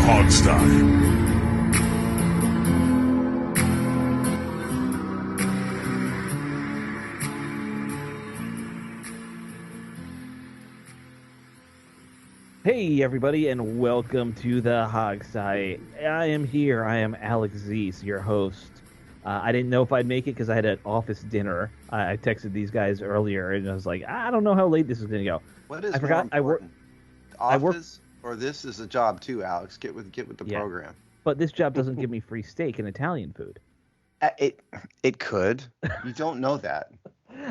Hogstye. Hey, everybody, and welcome to the Hogside. I am here. I am Alex Zeese, your host. I didn't know if I'd make it because I had an office dinner. I texted these guys earlier, and I was like, I don't know how late this is going to go. What is I more forgot. important, I work. office or this is a job too, Alex? Get with the Yeah, program. but this job doesn't give me free steak and Italian food. It could. You don't know that.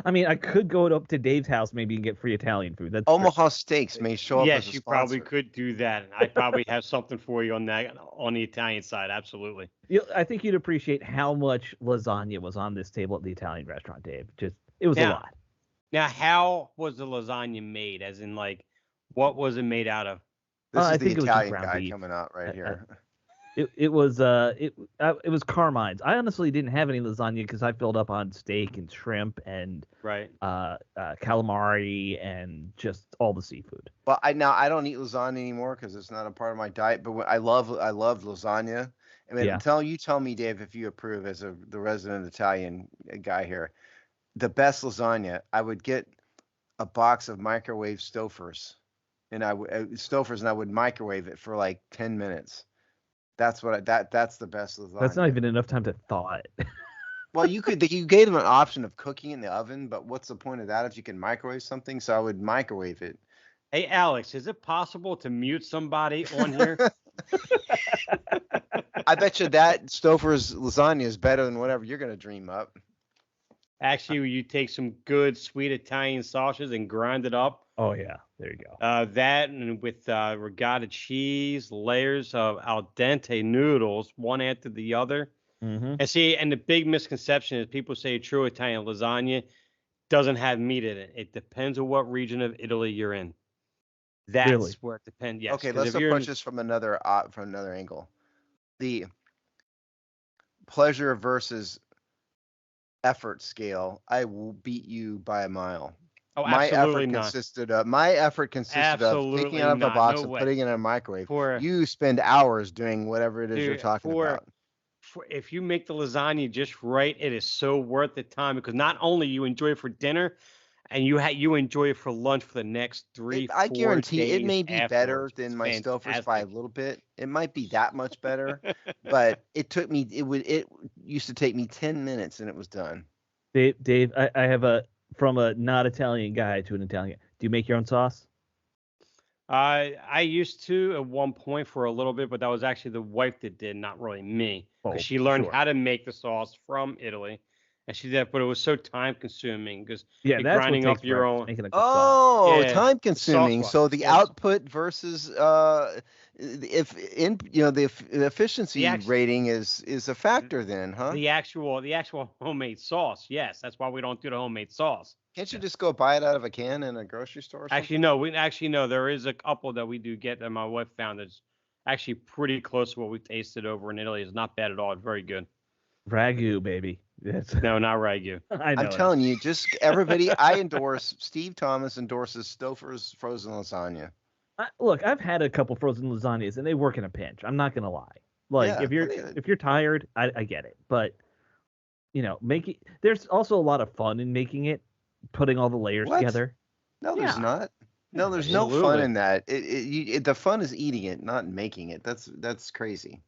I mean, I could go up to Dave's house maybe and get free Italian food. That's true. Omaha Steaks may show up as Yes, a you sponsor. probably could do that, and I probably have something for you on that on the Italian side. Absolutely. I think you'd appreciate how much lasagna was on this table at the Italian restaurant, Dave. It was a Now, lot. now, how was the lasagna made? As in, like, what was it made out of? This I is the think it was just Italian ground guy beef. coming out right here. It was Carmine's. I honestly didn't have any lasagna because I filled up on steak and shrimp and Right. calamari and just all the seafood. Well, I don't eat lasagna anymore because it's not a part of my diet. But I love lasagna. I mean, Yeah. you tell me, Dave, if you approve as the resident Italian guy here. The best lasagna, I would get a box of microwave Stouffer's, and I would microwave it for like 10 minutes. That's that's the best lasagna. That's not even enough time to thaw it. Well, you gave them an option of cooking in the oven, but what's the point of that if you can microwave something? So I would microwave it. Hey, Alex, is it possible to mute somebody on here? I bet you that Stouffer's lasagna is better than whatever you're gonna dream up. Actually, you take some good sweet Italian sausages and grind it up. Oh yeah, there you go. That and with regatta cheese, layers of al dente noodles, one after the other. Mm-hmm. And see, and the big misconception is people say true Italian lasagna doesn't have meat in it. It depends on what region of Italy you're in. That's Really? where it depends. Yes. Okay, 'cause let's if you're in- approach this from another angle. The pleasure versus effort scale. I will beat you by a mile. Oh, My absolutely effort not. consisted of taking Absolutely it out of a not. box No and way. putting it in a microwave. For You spend hours doing whatever it is you're Dude, talking about. if you make the lasagna just right, it is so worth the time because not only you enjoy it for dinner, and you enjoy it for lunch for the next 3, 4 I guarantee it may days be better afterwards. than It's my Stouffer's by a fantastic. little bit. It might be that much better, but it used to take me 10 minutes and it was done. Dave, I have from a not Italian guy to an Italian. Do you make your own sauce? I used to at one point for a little bit, but that was actually the wife that did, not really me, Oh, because she learned sure. how to make the sauce from Italy, and she did. But it was so time consuming because Yeah, that's grinding what up takes your forever, is own. making a good sauce. Oh, Yeah, time consuming. sauce So wise, the yes. output versus the efficiency The act- rating is a factor then, huh? The actual homemade sauce. Yes, that's why we don't do the homemade sauce. Can't you just go buy it out of a can in a grocery store or something? Actually no. There is a couple that we do get that my wife found that's actually pretty close to what we tasted over in Italy. It's not bad at all. It's very good. Ragu, baby. Yes. No, not ragu. I know. I'm telling you, just everybody, Steve Thomas endorses Stouffer's frozen lasagna. Look, I've had a couple frozen lasagnas and they work in a pinch. I'm not gonna lie. Like Yeah, if you're tired, I get it. But there's also a lot of fun in making it, putting all the layers What? together. No, there's Yeah. not. No, there's no fun Absolutely. in that. The fun is eating it, not making it. That's crazy.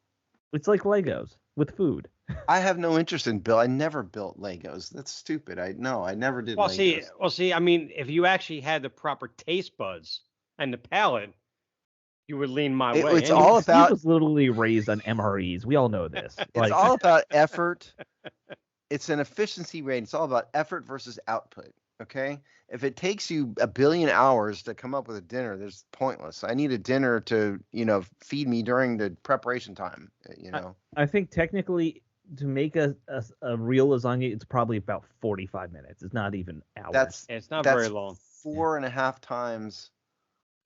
It's like Legos with food. I have no interest in I never built Legos. That's stupid. I never did Well, Legos. see. I mean, if you actually had the proper taste buds and the palate, you would lean my way. It's And all Steve about was literally raised on MREs. We all know this. it's all about effort. It's an efficiency rate. It's all about effort versus output. Okay. If it takes you a billion hours to come up with a dinner, that's pointless. I need a dinner to, feed me during the preparation time. I think technically to make a real lasagna, it's probably about 45 minutes. It's not even hours. it's not that's very long. 4.5 times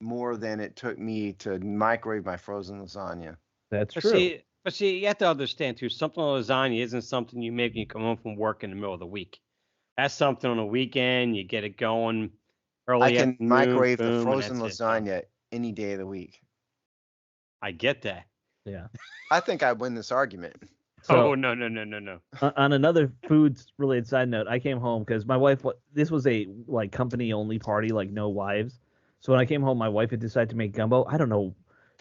more than it took me to microwave my frozen lasagna. That's But true. see, you have to understand too. Something like lasagna isn't something you make when you come home from work in the middle of the week. That's something on a weekend. You get it going early. I can afternoon, microwave boom, the and frozen that's it. lasagna any day of the week. I get that. Yeah. I think I win this argument. So, oh no. on another foods related side note, I came home because my wife. This was a like company only party, like no wives. So when I came home, my wife had decided to make gumbo. I don't know.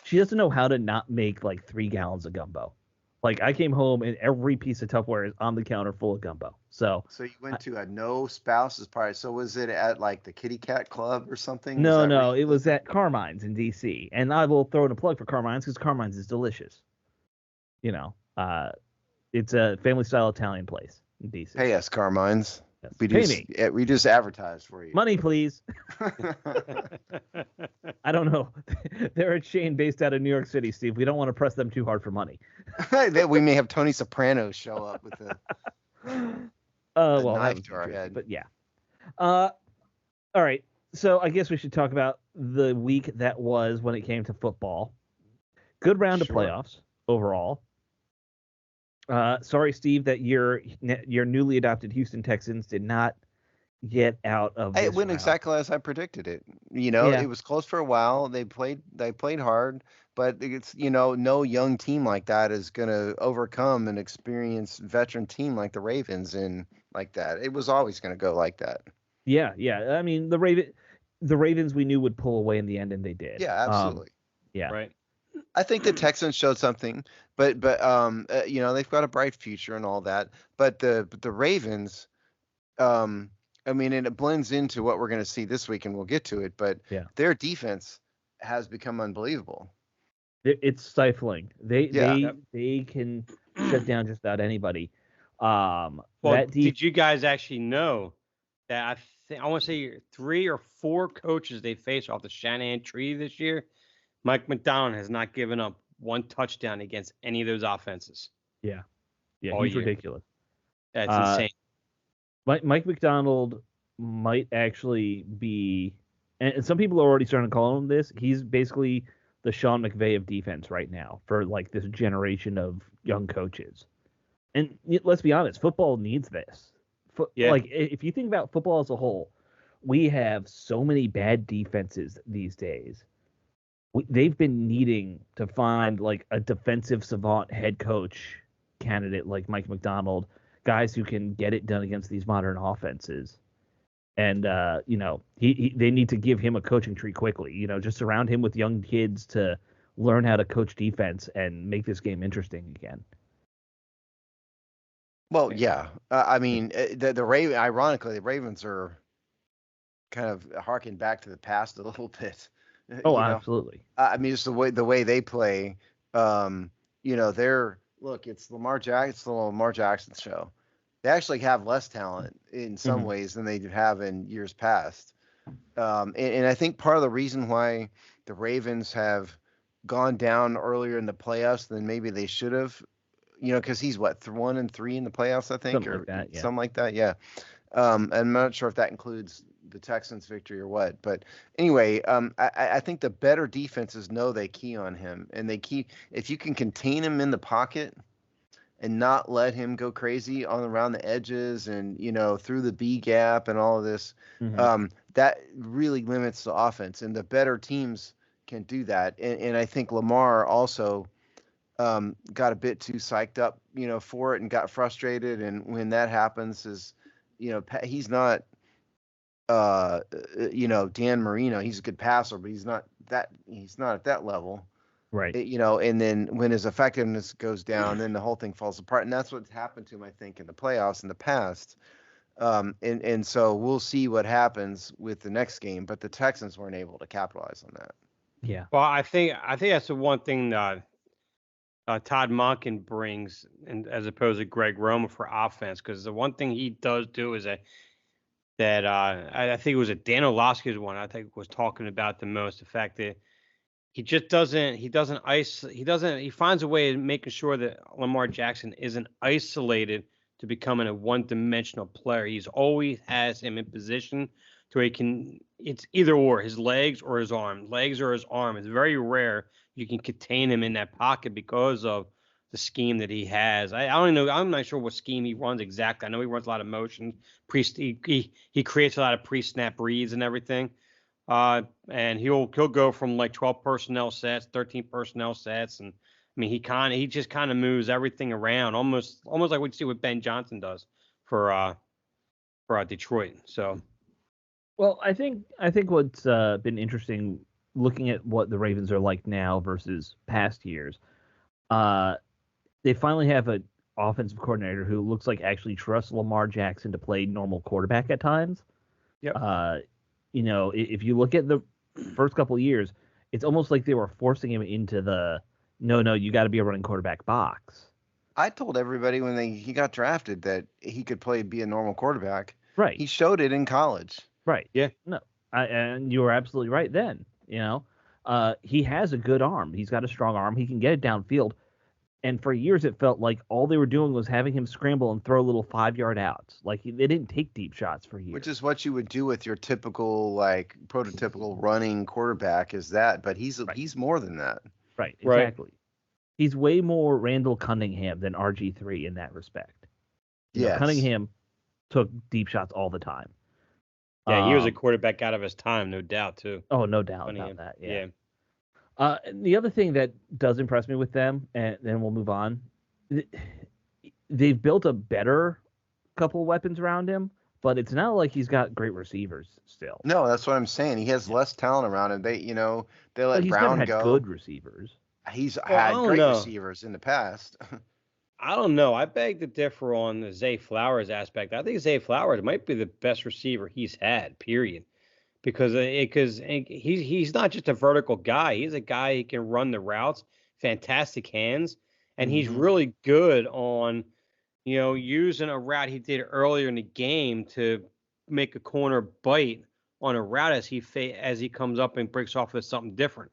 She doesn't know how to not make like 3 gallons of gumbo. Like I came home and every piece of Tupperware is on the counter full of gumbo. So So you went to a no spouses party. So was it at like the Kitty Cat Club or something? Is no, that where no, you it was went? at Carmine's in D.C. And I will throw in a plug for Carmine's because Carmine's is delicious. You know, it's a family style Italian place in D.C. Pay us, Carmines. Yes. We Pay just me we just advertised for you. money, please. I don't know. They're a chain based out of New York City, Steve. We don't want to press them too hard for money. That we may have Tony Soprano show up with a Well, that knife was to our tricky, head. but yeah. All right. So I guess we should talk about the week that was when it came to football. Good round Sure. of playoffs overall. Sorry, Steve, that your newly adopted Houston Texans did not get out of this It went round. exactly as I predicted it. You know, Yeah. it was close for a while. They played hard, but it's no young team like that is going to overcome an experienced veteran team like the Ravens and like that. It was always going to go like that. Yeah. I mean, the Ravens we knew would pull away in the end, and they did. Yeah, absolutely. Yeah. Right. I think the Texans showed something, but they've got a bright future and all that. But the Ravens, I mean, and it blends into what we're going to see this week, and we'll get to it. But Yeah. their defense has become unbelievable. It's stifling. Yeah. They can shut down just about anybody. Well, did you guys actually know that I want to say 3 or 4 coaches they faced off the Shanahan tree this year? Mike McDonald has not given up 1 touchdown against any of those offenses. Yeah, all he's year. ridiculous. That's insane. Mike McDonald might actually be, and some people are already starting to call him this. He's basically the Sean McVay of defense right now for like this generation of young coaches. And let's be honest, football needs this. Yeah. Like if you think about football as a whole, we have so many bad defenses these days. They've been needing to find like a defensive savant head coach candidate like Mike McDonald, guys who can get it done against these modern offenses. And they need to give him a coaching tree quickly. Just surround him with young kids to learn how to coach defense and make this game interesting again. Well, yeah. I mean, the Raven. Ironically, the Ravens are kind of harking back to the past a little bit. Oh, absolutely. I mean, just the way they play. It's Lamar Jackson. It's the Lamar Jackson show. They actually have less talent in some ways than they have in years past. And I think part of the reason why the Ravens have gone down earlier in the playoffs than maybe they should have, because he's 1-3 in the playoffs, I think, Something like that, yeah. Something like that. Yeah. I'm not sure if that includes the Texans victory or what, but anyway, I think the better defenses know they key on him, and if you can contain him in the pocket and not let him go crazy around the edges and through the B gap and all of this, that really limits the offense, and the better teams can do that. And I think Lamar also got a bit too psyched up, for it and got frustrated, and when that happens, he's not. Dan Marino, he's a good passer, but he's not at that level. Right. And then when his effectiveness goes down, then the whole thing falls apart. And that's what's happened to him, I think, in the playoffs in the past. And so we'll see what happens with the next game, but the Texans weren't able to capitalize on that. Yeah. Well, I think that's the one thing that Todd Monken brings, and as opposed to Greg Roman for offense, because the one thing he does do is that I think it was Dan Orlovsky's one I think was talking about the most, the fact that he finds a way of making sure that Lamar Jackson isn't isolated to becoming a one-dimensional player. He's always has him in position to where it's either or, his legs or his arm. Legs or his arm. It's very rare you can contain him in that pocket because of the scheme that he has. I don't know. I'm not sure what scheme he runs exactly. I know he runs a lot of motion. He creates a lot of pre-snap reads and everything. And he'll go from like 12 personnel sets, 13 personnel sets, and mean, he just kind of moves everything around, almost like what you see what Ben Johnson does for Detroit. So Well, I think what's been interesting looking at what the Ravens are like now versus past years, uh, they finally have an offensive coordinator who looks like actually trusts Lamar Jackson to play normal quarterback at times. Yep. If you look at the first couple of years, it's almost like they were forcing him into the no, you got to be a running quarterback box. I told everybody when he got drafted that he could be a normal quarterback. Right. He showed it in college. Right. Yeah. No, and you were absolutely right then. He has a good arm. He's got a strong arm. He can get it downfield. And for years, it felt like all they were doing was having him scramble and throw little 5-yard outs. Like they didn't take deep shots for years. Which is what you would do with your typical, like, prototypical running quarterback is that. But he's more than that. Right. Right. Exactly. He's way more Randall Cunningham than RG3 in that respect. Yeah. Cunningham took deep shots all the time. Yeah, he was a quarterback out of his time, no doubt, too. Oh, no doubt Cunningham. about that. Yeah. The other thing that does impress me with them, and then we'll move on, they've built a better couple weapons around him, but it's not like he's got great receivers still. No, that's what I'm saying. He has less talent around him. They let He's Brown never had go. good receivers. He's I had don't great know. receivers in the past. I don't know. I beg to differ on the Zay Flowers aspect. I think Zay Flowers might be the best receiver he's had, period. Because he's not just a vertical guy. He's a guy who can run the routes, fantastic hands, and he's really good on, using a route he did earlier in the game to make a corner bite on a route as he comes up and breaks off with something different.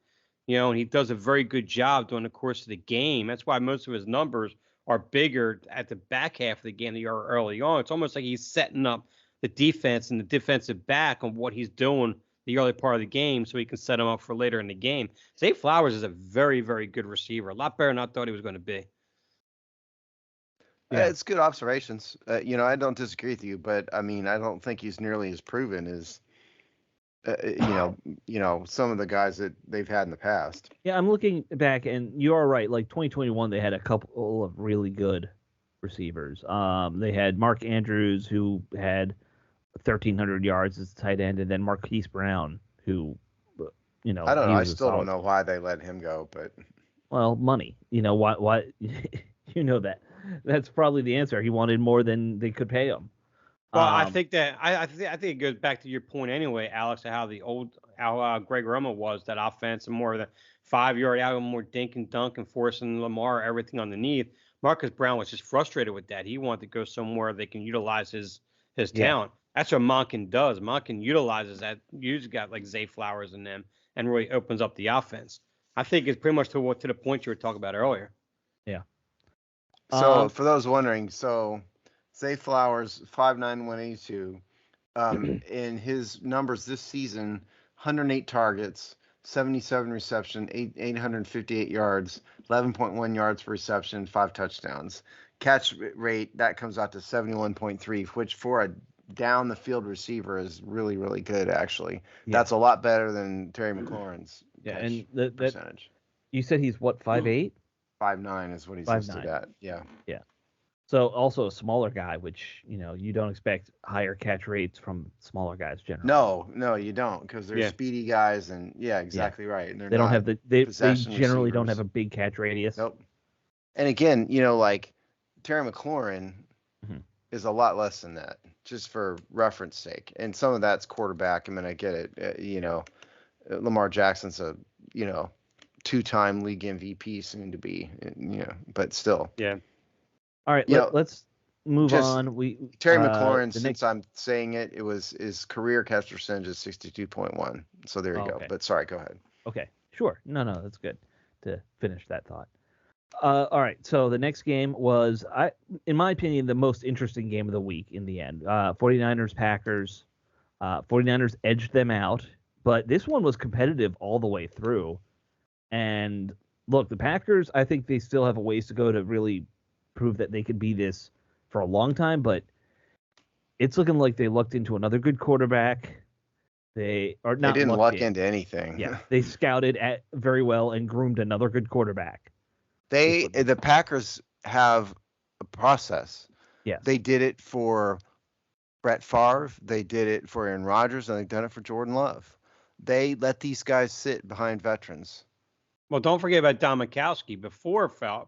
And he does a very good job during the course of the game. That's why most of his numbers are bigger at the back half of the game than they are early on. It's almost like he's setting up the defense and the defensive back on what he's doing the early part of the game so he can set him up for later in the game. Zay Flowers is a very, very good receiver. A lot better than I thought he was going to be. Yeah, it's good observations. I don't disagree with you, but I mean, I don't think he's nearly as proven as some of the guys that they've had in the past. Yeah, I'm looking back, and you are right. Like 2021, they had a couple of really good receivers. They had Mark Andrews, who had 1,300 yards as a tight end, and then Marquise Brown, who, I don't know. I still don't know player. why they let him go, but Well, money. Why? That. That's probably the answer. He wanted more than they could pay him. Well, I think it goes back to your point anyway, Alex, of how Greg Roman was, that offense, and more of the 5-yard out, more dink and dunk and forcing Lamar everything underneath. Marcus Brown was just frustrated with that. He wanted to go somewhere they can utilize his talent. That's what Monken does. Monken utilizes that. He's got like Zay Flowers in them and really opens up the offense. I think it's pretty much to the point you were talking about earlier. Yeah. So for those wondering, Zay Flowers, 5'9", 182. In his numbers this season, 108 targets, 77 reception, 858 yards, 11.1 yards per reception, 5 touchdowns. Catch rate, that comes out to 71.3, which for a down the field receiver is really, really good, actually. Yeah. That's a lot better than Terry McLaurin's percentage. You said he's what, 5'8"? 5'9" is what he's listed at. Yeah. Yeah. So also a smaller guy, which, you don't expect higher catch rates from smaller guys generally. No, you don't, because they're speedy guys, and exactly right. And they don't have they generally don't have a big catch radius. Nope. And again, like Terry McLaurin is a lot less than that, just for reference sake. And some of that's quarterback. I mean, I get it. Lamar Jackson's a 2-time league MVP soon to be, but still. Yeah. All right, let's move on. Terry McLaurin, since I'm saying it, his career catch percentage is 62.1. So there you go. Okay. But sorry, go ahead. Okay, sure. No, that's good to finish that thought. All right, so the next game was, in my opinion, the most interesting game of the week in the end. 49ers, Packers. 49ers edged them out, but this one was competitive all the way through. And look, the Packers, I think they still have a ways to go to really prove that they could be this for a long time, but it's looking like they lucked into another good quarterback. They didn't luck into anything. Yeah, they scouted very well and groomed another good quarterback. The Packers have a process. Yes. They did it for Brett Favre. They did it for Aaron Rodgers, and they've done it for Jordan Love. They let these guys sit behind veterans. Well, don't forget about Don Mikowski before Favre.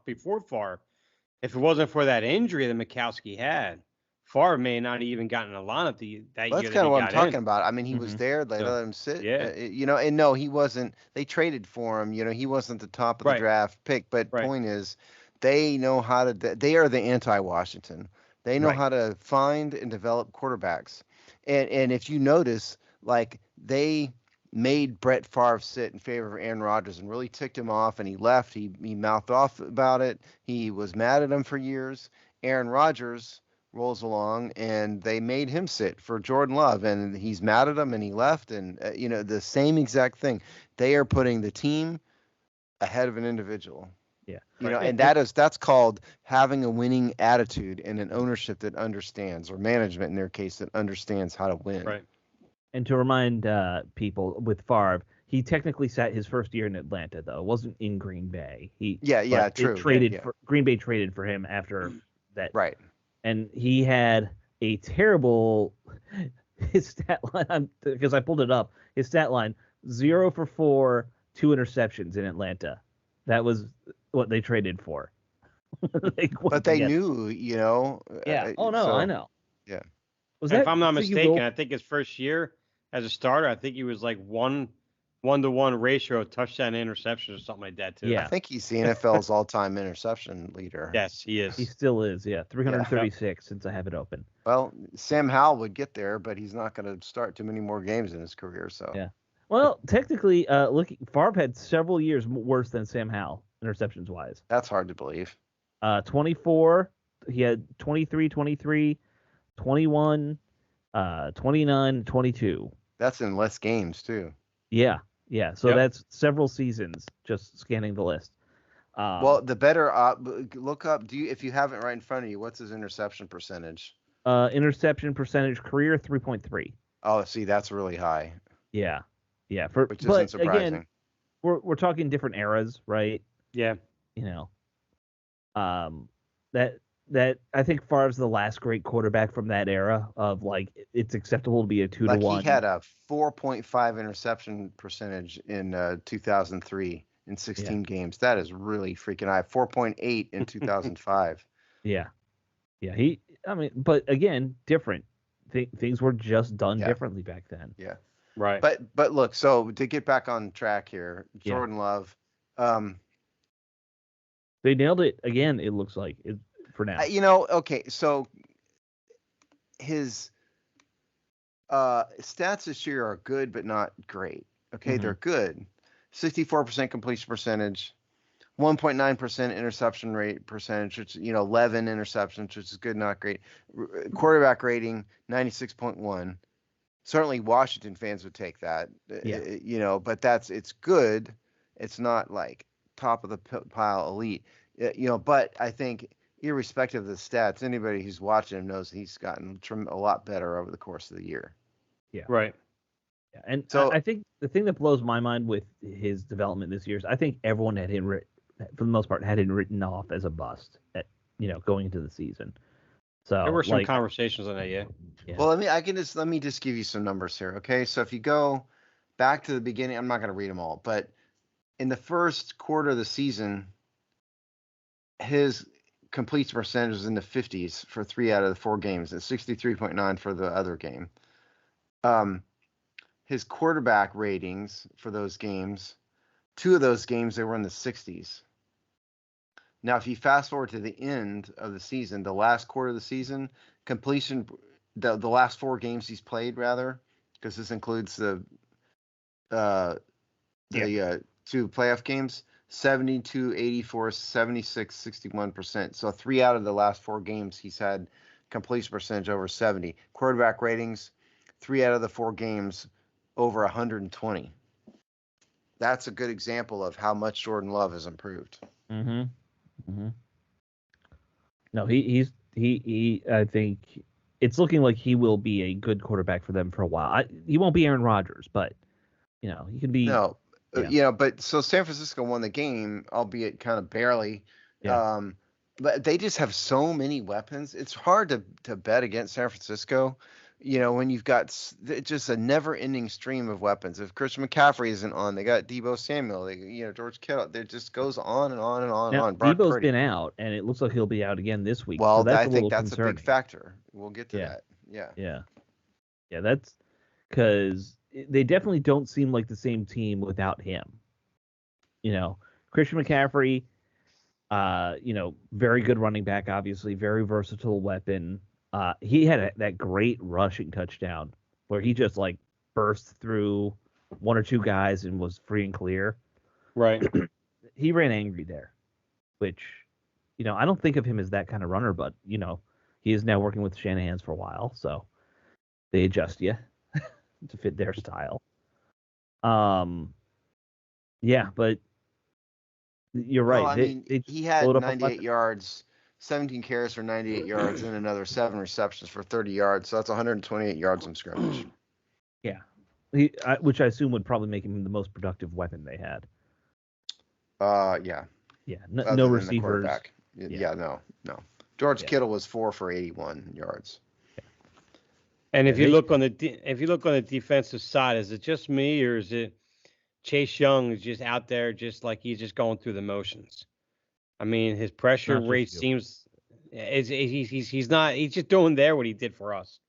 If it wasn't for that injury that Mikowski had, Favre may not even gotten a lineup that year. That's kind of what I'm talking about. I mean, he was Mhm. there. They let him sit. Yeah. And no, he wasn't. They traded for him. He wasn't the top of the Right. draft pick. But Right. point is, they know how to. They are the anti-Washington. They know Right. how to find and develop quarterbacks. And if you notice, like they made Brett Favre sit in favor of Aaron Rodgers and really ticked him off, and he left. He mouthed off about it. He was mad at him for years. Aaron Rodgers rolls along, and they made him sit for Jordan Love, and he's mad at him, and he left. And the same exact thing. They are putting the team ahead of an individual. Yeah. And that's called having a winning attitude and an ownership that understands, or management in their case, that understands how to win. Right. And to remind people with Favre, he technically sat his first year in Atlanta, though. It wasn't in Green Bay. True. Green Bay traded for him after that. Right. And he had a terrible his stat line, because I pulled it up. His stat line: 0 for 4, 2 interceptions in Atlanta. That was what they traded for. But they knew, Yeah. I know. Yeah. If I'm not mistaken, I think his first year as a starter, I think he was like 1-to-1 ratio of touchdown to interception or something like that too. Yeah. I think he's the NFL's all-time interception leader. Yes, he is. He still is. Yeah, 336 since I have it open. Well, Sam Howell would get there, but he's not going to start too many more games in his career. So yeah. Well, technically, Favre had several years worse than Sam Howell interceptions wise. That's hard to believe. 24. He had 23, 23, 21, 29, 22. That's in less games too. Yeah. So Yep. that's several seasons. Just scanning the list. Well, the better look up. If you have it right in front of you, what's his interception percentage? Interception percentage career 3.3. Oh, see, that's really high. Yeah. Which isn't surprising. Again, we're talking different eras, right? Yeah. That I think Favre's the last great quarterback from that era of like it's acceptable to be a 2-to-1. He had a 4.5 interception percentage in 2003 in 16 games. That is really freaking high. 4.8 in 2005. Yeah. But again, different. Things were just done differently back then. Yeah. Right. But look, so to get back on track here, Jordan Love. They nailed it again. It looks like for now. Okay, so his stats this year are good, but not great. Okay, They're good. 64% completion percentage, 1.9% interception rate percentage, which 11 interceptions, which is good, not great. Quarterback rating 96.1. Certainly, Washington fans would take that. But it's good. It's not like top of the pile elite. But I think irrespective of the stats, anybody who's watching him knows he's gotten a lot better over the course of the year. Yeah. Right. Yeah. And so I think the thing that blows my mind with his development this year is I think everyone had him, for the most part, had him written off as a bust going into the season. So there were some conversations on that, yeah. Well, let me just give you some numbers here, okay? So if you go back to the beginning, I'm not going to read them all, but in the first quarter of the season, his complete percentage was in the 50s for 3 out of the 4 games, and 63.9 for the other game. His quarterback ratings for those games, 2 of those games, they were in the 60s. Now, if you fast forward to the end of the season, the last quarter of the season, completion, the last 4 games he's played, rather, because this includes the 2 playoff games, 72, 84, 76, 61%. So 3 out of the last 4 games, he's had completion percentage over 70. Quarterback ratings, 3 out of the 4 games, over 120. That's a good example of how much Jordan Love has improved. Mm-hmm. Mm-hmm. No, he. I think it's looking like he will be a good quarterback for them for a while. He won't be Aaron Rodgers, but he can be. No, But so San Francisco won the game, albeit kind of barely. Yeah. But they just have so many weapons. It's hard to bet against San Francisco. When you've got just a never-ending stream of weapons. If Christian McCaffrey isn't on, they got Deebo Samuel. George Kittle. It just goes on and on and on and Now, on. Brock Debo's Purdy. been out, and it looks like he'll be out again this week. Well, so that's I a think little that's concerning. a big factor. We'll get to that. Yeah. Yeah, that's because they definitely don't seem like the same team without him. Christian McCaffrey, very good running back, obviously, very versatile weapon. He had that great rushing touchdown where he just like burst through one or two guys and was free and clear. Right. He ran angry there, which, I don't think of him as that kind of runner, but, he is now working with Shanahan's for a while, so they adjust you to fit their style. Yeah, but you're right. Well, they he had load up 98 yards, 17 carries for 98 yards, and another 7 receptions for 30 yards. So that's 128 yards in scrimmage. Yeah, which I assume would probably make him the most productive weapon they had. Yeah. Yeah, Other no than the receivers. quarterback. Yeah, no. George Kittle was 4 for 81 yards. And if you look on the defensive side, is it just me or is it Chase Young is just out there just like he's just going through the motions? I mean, his pressure rate seems he's just doing there what he did for us.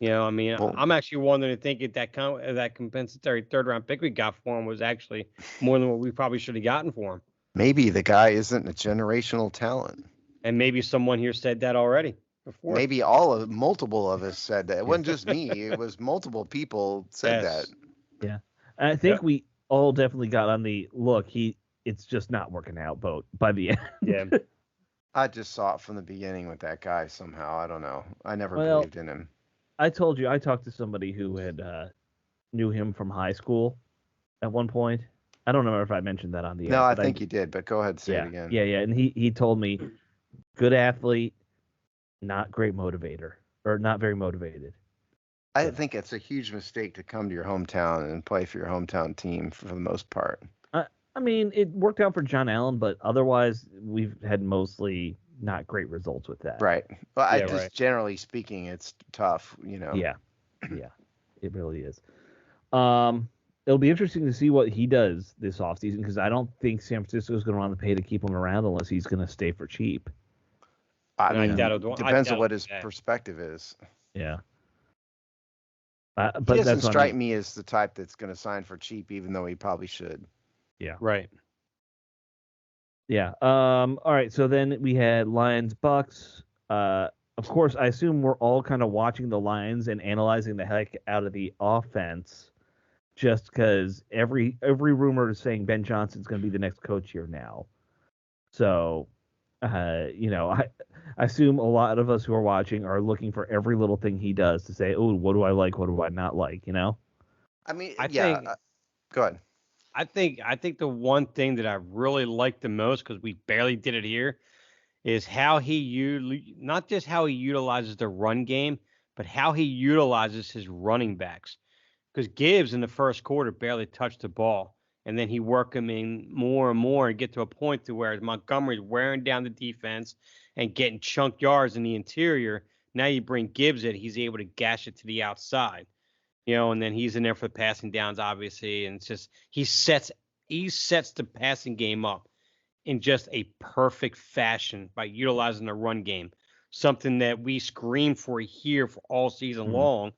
I'm actually wondering to think that compensatory third round pick we got for him was actually more than what we probably should have gotten for him. Maybe the guy isn't a generational talent. And maybe someone here said that already before. Maybe multiple of us said that. It wasn't just me. It was multiple people said that. Yeah. I think we all definitely got on the look. It's just not working out boat by the end. Yeah. I just saw it from the beginning with that guy somehow. I don't know. I never believed in him. I told you, I talked to somebody who had knew him from high school at one point. I don't remember if I mentioned that on the air. No, I think you did, but go ahead and say it again. Yeah. And he told me, good athlete, not great motivator, or not very motivated. I think it's a huge mistake to come to your hometown and play for your hometown team for the most part. I mean, it worked out for John Allen, but otherwise we've had mostly not great results with that. Right. Well, generally speaking, it's tough, Yeah, it really is. It'll be interesting to see what he does this offseason because I don't think San Francisco is going to want to pay to keep him around unless he's going to stay for cheap. I mean, depends on what his perspective is. Yeah. But he doesn't strike me as the type that's going to sign for cheap, even though he probably should. Yeah. Right. Yeah. All right. So then we had Lions Bucks. Of course, I assume we're all kind of watching the Lions and analyzing the heck out of the offense, just because every rumor is saying Ben Johnson's going to be the next coach here now. So, I assume a lot of us who are watching are looking for every little thing he does to say, oh, what do I like? What do I not like? I mean, go ahead. I think the one thing that I really like the most, because we barely did it here, is how not just how he utilizes the run game, but how he utilizes his running backs. Because Gibbs in the first quarter barely touched the ball, and then he worked him in more and more and get to a point to where Montgomery's wearing down the defense and getting chunk yards in the interior. Now you bring Gibbs in, he's able to gash it to the outside. And then he's in there for the passing downs, obviously, and it's just he sets the passing game up in just a perfect fashion by utilizing the run game, something that we scream for here for all season long,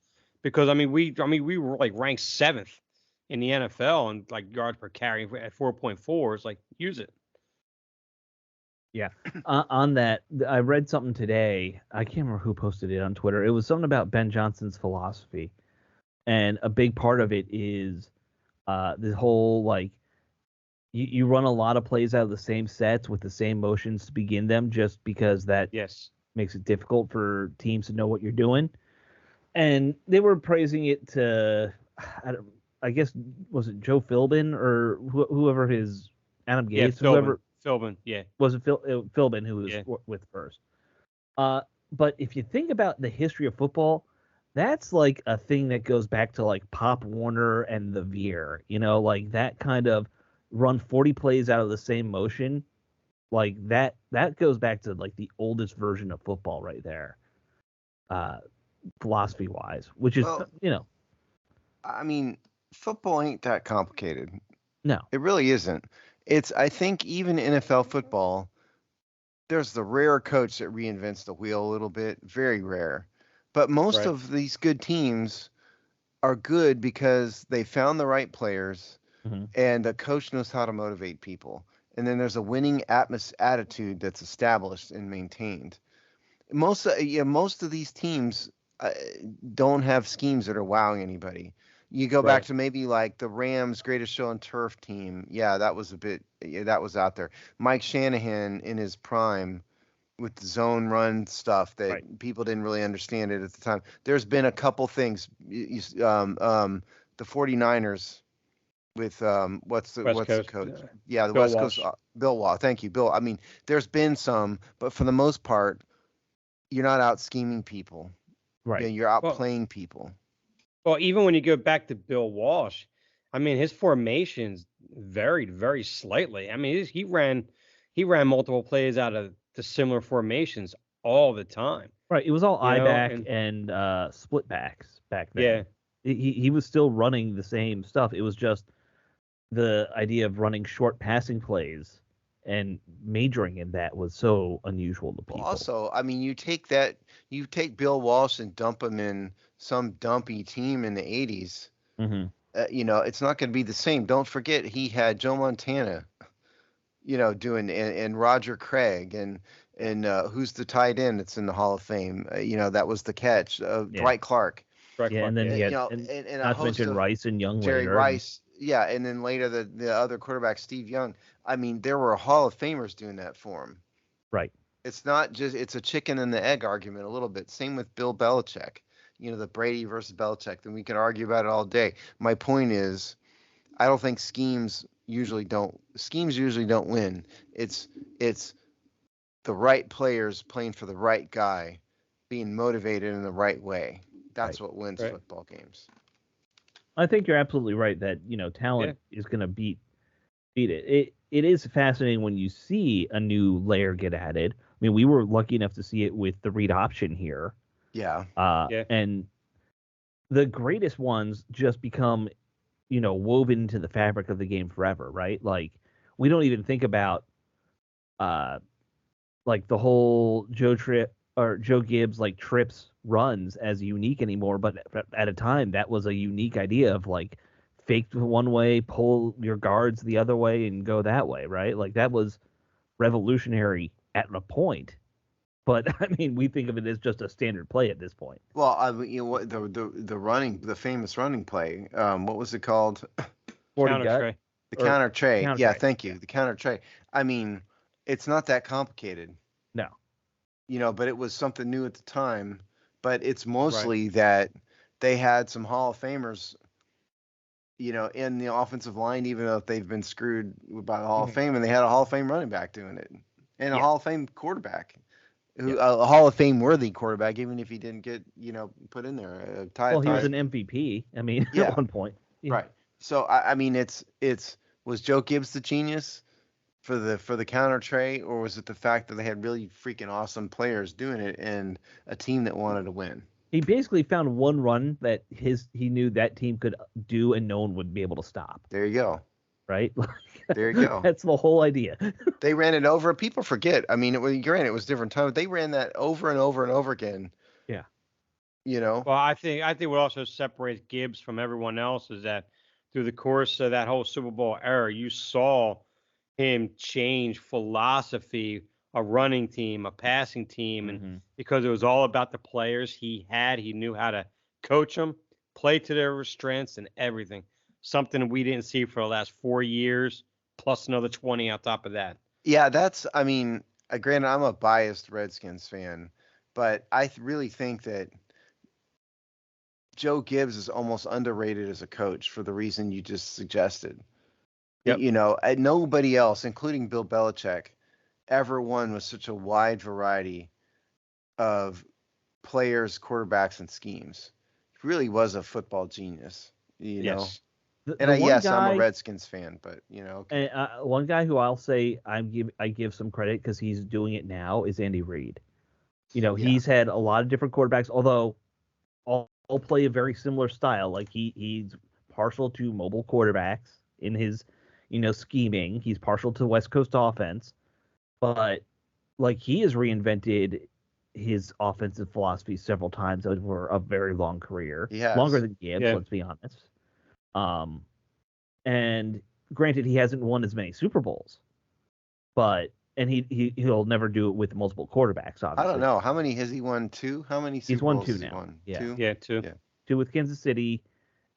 because we were like ranked 7th in the NFL and like yards per carry at 4.4. It's like, use it. Yeah. On that, I read something today. I can't remember who posted it on Twitter. It was something about Ben Johnson's philosophy. And a big part of it is this whole, like, you run a lot of plays out of the same sets with the same motions to begin them just because that makes it difficult for teams to know what you're doing. And they were praising it to, I guess, was it Joe Philbin or whoever his, Adam Gates? Yeah, whoever. Philbin, yeah. Was it Philbin who was with first? But if you think about the history of football, that's like a thing that goes back to like Pop Warner and the Veer, like that kind of run 40 plays out of the same motion. Like that goes back to like the oldest version of football right there. Philosophy wise, which is, Well, I mean, football ain't that complicated. no. It really isn't. I think even NFL football, there's the rare coach that reinvents the wheel a little bit, very rare. But most Right. of these good teams are good because they found the right players Mhm. and the coach knows how to motivate people. And then there's a winning attitude that's established and maintained. Most of these teams uh, don't have schemes that are wowing anybody. You go back Right. to maybe like the Rams' Greatest Show on Turf team. Yeah, that was that was out there. Mike Shanahan in his prime with the zone run stuff that Right. people didn't really understand it at the time. There's been a couple things. The 49ers with West what's the Coast. coach? Yeah, the Bill West Coast. Walsh. Bill Waugh. Thank you, Bill. I mean, there's been some, but for the most part, you're not out scheming people. Right. You're out Well, playing people. well, even when you go back to Bill Walsh, I mean, his formations varied very slightly. I mean, he ran multiple plays out of the similar formations all the time. Right. It was all You eye know, back and and split backs back then. yeah, He was still running the same stuff. It was just the idea of running short passing plays and majoring in that was so unusual to Well, people. also, I mean, you take Bill Walsh and dump him in some dumpy team in the 80s. Hmm. It's not going to be the same. Don't forget, he had Joe Montana, doing and Roger Craig and who's the tight end that's in the Hall of Fame? That was the catch. Yeah. Dwight Clark. Brett Yeah. Clark, And then yeah. he had, And, and and a not to host mention of Rice and Young Jerry later. Rice. Yeah, and then later the other quarterback, Steve Young. I mean, there were Hall of Famers doing that for him. Right. It's not just it's a chicken and the egg argument a little bit. Same with Bill Belichick. The Brady versus Belichick. Then we can argue about it all day. My point is, I don't think schemes usually don't win. It's the right players playing for the right guy, being motivated in the right way. That's Right. what wins Right. football games. I think you're absolutely right that, Yeah. talent is going to beat it. It is fascinating when you see a new layer get added. I mean, we were lucky enough to see it with the read option here. Yeah. Yeah. And the greatest ones just become, woven into the fabric of the game forever, right? Like we don't even think about uh like the whole Joe Gibbs like trips runs as unique anymore, but at a time that was a unique idea of like fake one way, pull your guards the other way and go that way, right? Like that was revolutionary at a point. But I mean, we think of it as just a standard play at this point. Well, what the famous running play. What was it called? 40 Counter gut tray. The or counter tray. counter Yeah, tray. thank you. The counter tray. I mean, it's not that complicated. No. But it was something new at the time. But it's Right. mostly that they had some Hall of Famers, in the offensive line, even though they've been screwed by the Hall of Mhm. Fame, and they had a Hall of Fame running back doing it, and a Yeah. Hall of Fame quarterback, Yeah. a Hall of Fame worthy quarterback, even if he didn't get, put in there. Well, he was an MVP. I mean, Yeah. at one point. Yeah. Right. So I mean, it's was Joe Gibbs the genius for the counter tray, or was it the fact that they had really freaking awesome players doing it and a team that wanted to win? He basically found one run that he knew that team could do and no one would be able to stop, There you go. right? There you go. That's the whole idea. They ran it over. People forget. I mean, granted, it was different time. They ran that over and over and over again. Yeah. Well, I think what also separates Gibbs from everyone else is that through the course of that whole Super Bowl era, you saw him change philosophy, a running team, a passing team, and Mhm. because it was all about the players he knew how to coach them, play to their strengths, and everything. Something we didn't see for the last 4 years, plus another 20 on top of that. Yeah, I mean, granted, I'm a biased Redskins fan, but I really think that Joe Gibbs is almost underrated as a coach for the reason you just suggested. Yep. Nobody else, including Bill Belichick, ever won with such a wide variety of players, quarterbacks, and schemes. really was a football genius. You know, Yes. and yes, I'm a Redskins fan, but okay. One guy who I'll say I give some credit because he's doing it now is Andy Reid. He's had a lot of different quarterbacks, although all play a very similar style. Like he's partial to mobile quarterbacks in his, scheming. He's partial to West Coast offense, but like he has reinvented his offensive philosophy several times over a very long career. He has. Longer than Gibbs, let's be honest. And granted, he hasn't won as many Super Bowls, and he'll never do it with multiple quarterbacks. Obviously, I don't know how many has he won. 2? How many Super Bowls He's won 2 now. Won? Yeah. 2? Yeah, 2. Yeah. 2 with Kansas City,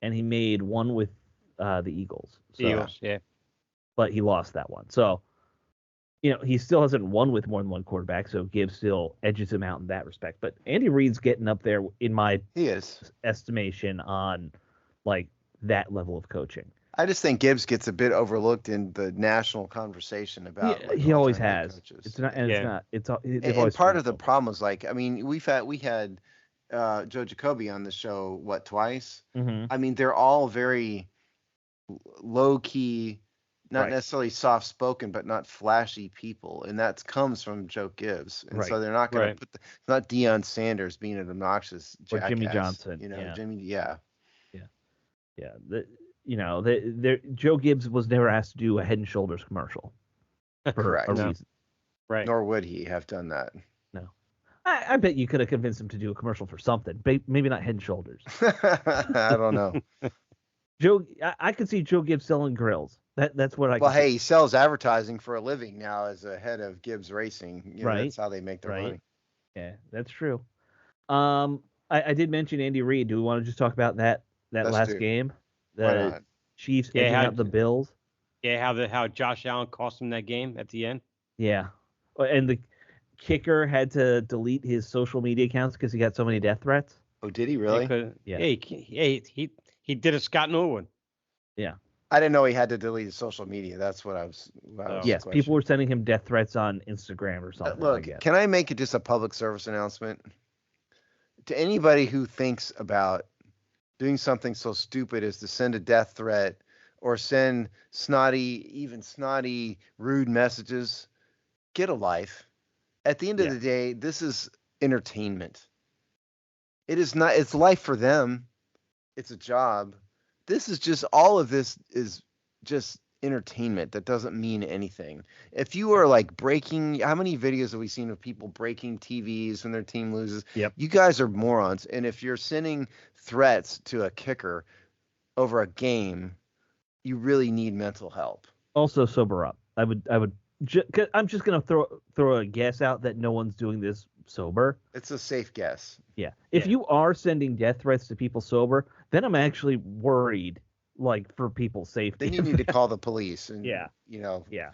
and he made 1 with the Eagles. So, Eagles, yeah. But he lost that one. So, he still hasn't won with more than one quarterback, so Gibbs still edges him out in that respect. But Andy Reid's getting up there in my estimation on like that level of coaching. I just think Gibbs gets a bit overlooked in the national conversation about. He always has. Coaches. It's not. And yeah. It's not. And part of the problem is like, I mean, we had Joe Jacoby on the show twice. Mm-hmm. I mean, they're all very low key, not necessarily soft spoken, but not flashy people, and that comes from Joe Gibbs. And so they're not going to put. It's not Deion Sanders being an obnoxious jackass. Or Jimmy Johnson. Jimmy. Yeah. Joe Gibbs was never asked to do a Head and Shoulders commercial for a reason. Right. Nor would he have done that. No. I bet you could have convinced him to do a commercial for something. Maybe not Head and Shoulders. I don't know. I could see Joe Gibbs selling grills. That's what I. Well, hey, he sells advertising for a living now as a head of Gibbs Racing. That's how they make their money. Yeah, that's true. I did mention Andy Reid. Do we want to just talk about that last game? The Chiefs edging out the Bills. Yeah, how Josh Allen cost him that game at the end. Yeah, and the kicker had to delete his social media accounts because he got so many death threats. Oh, did he really? Yeah. He did a Scott Norwood. Yeah. I didn't know he had to delete his social media. That's what I was. Yes, people were sending him death threats on Instagram or something. Look, can I make it just a public service announcement to anybody who thinks about doing something so stupid as to send a death threat or send snotty, rude messages? Get a life. At the end of the day, this is entertainment. It is not. It's life for them. It's a job. This is just, all of this is just entertainment that doesn't mean anything. If you are like how many videos have we seen of people breaking TVs when their team loses? Yep. You guys are morons. And if you're sending threats to a kicker over a game, you really need mental help. Also, sober up. I'm just gonna throw a guess out that no one's doing this sober. It's a safe guess. Yeah. If you are sending death threats to people sober, then I'm actually worried, like, for people's safety. Then you need to call the police. And, Yeah. Yeah.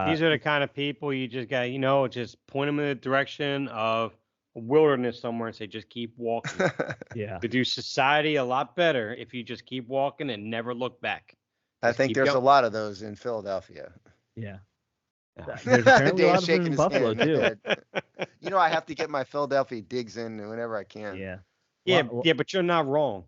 These are the kind of people you just got, just point them in the direction of a wilderness somewhere and say, just keep walking. Yeah. To do society a lot better if you just keep walking and never look back. I think there's a lot of those in Philadelphia. Yeah. There's apparently a lot of them in Buffalo, too. I have to get my Philadelphia digs in whenever I can. Yeah. Yeah, but you're not wrong.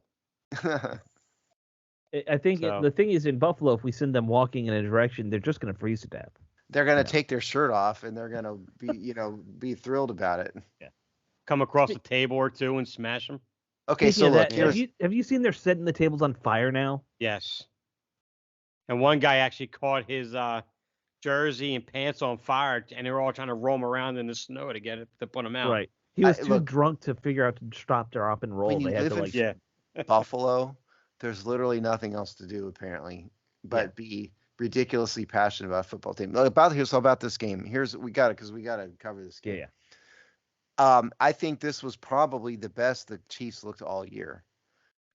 I think the thing is, in Buffalo, if we send them walking in a direction, they're just going to freeze to death. They're going to take their shirt off and they're going to be, be thrilled about it. Yeah. Come across a table or two and smash them. Okay, so look, have you seen they're setting the tables on fire now? Yes. And one guy actually caught his jersey and pants on fire, and they were all trying to roam around in the snow to put them out. Right. He was too drunk to figure out to stop, drop, and roll. They had to Buffalo. There's literally nothing else to do apparently, but be ridiculously passionate about a football team. About this game. We got to cover this game. Yeah. I think this was probably the best the Chiefs looked all year.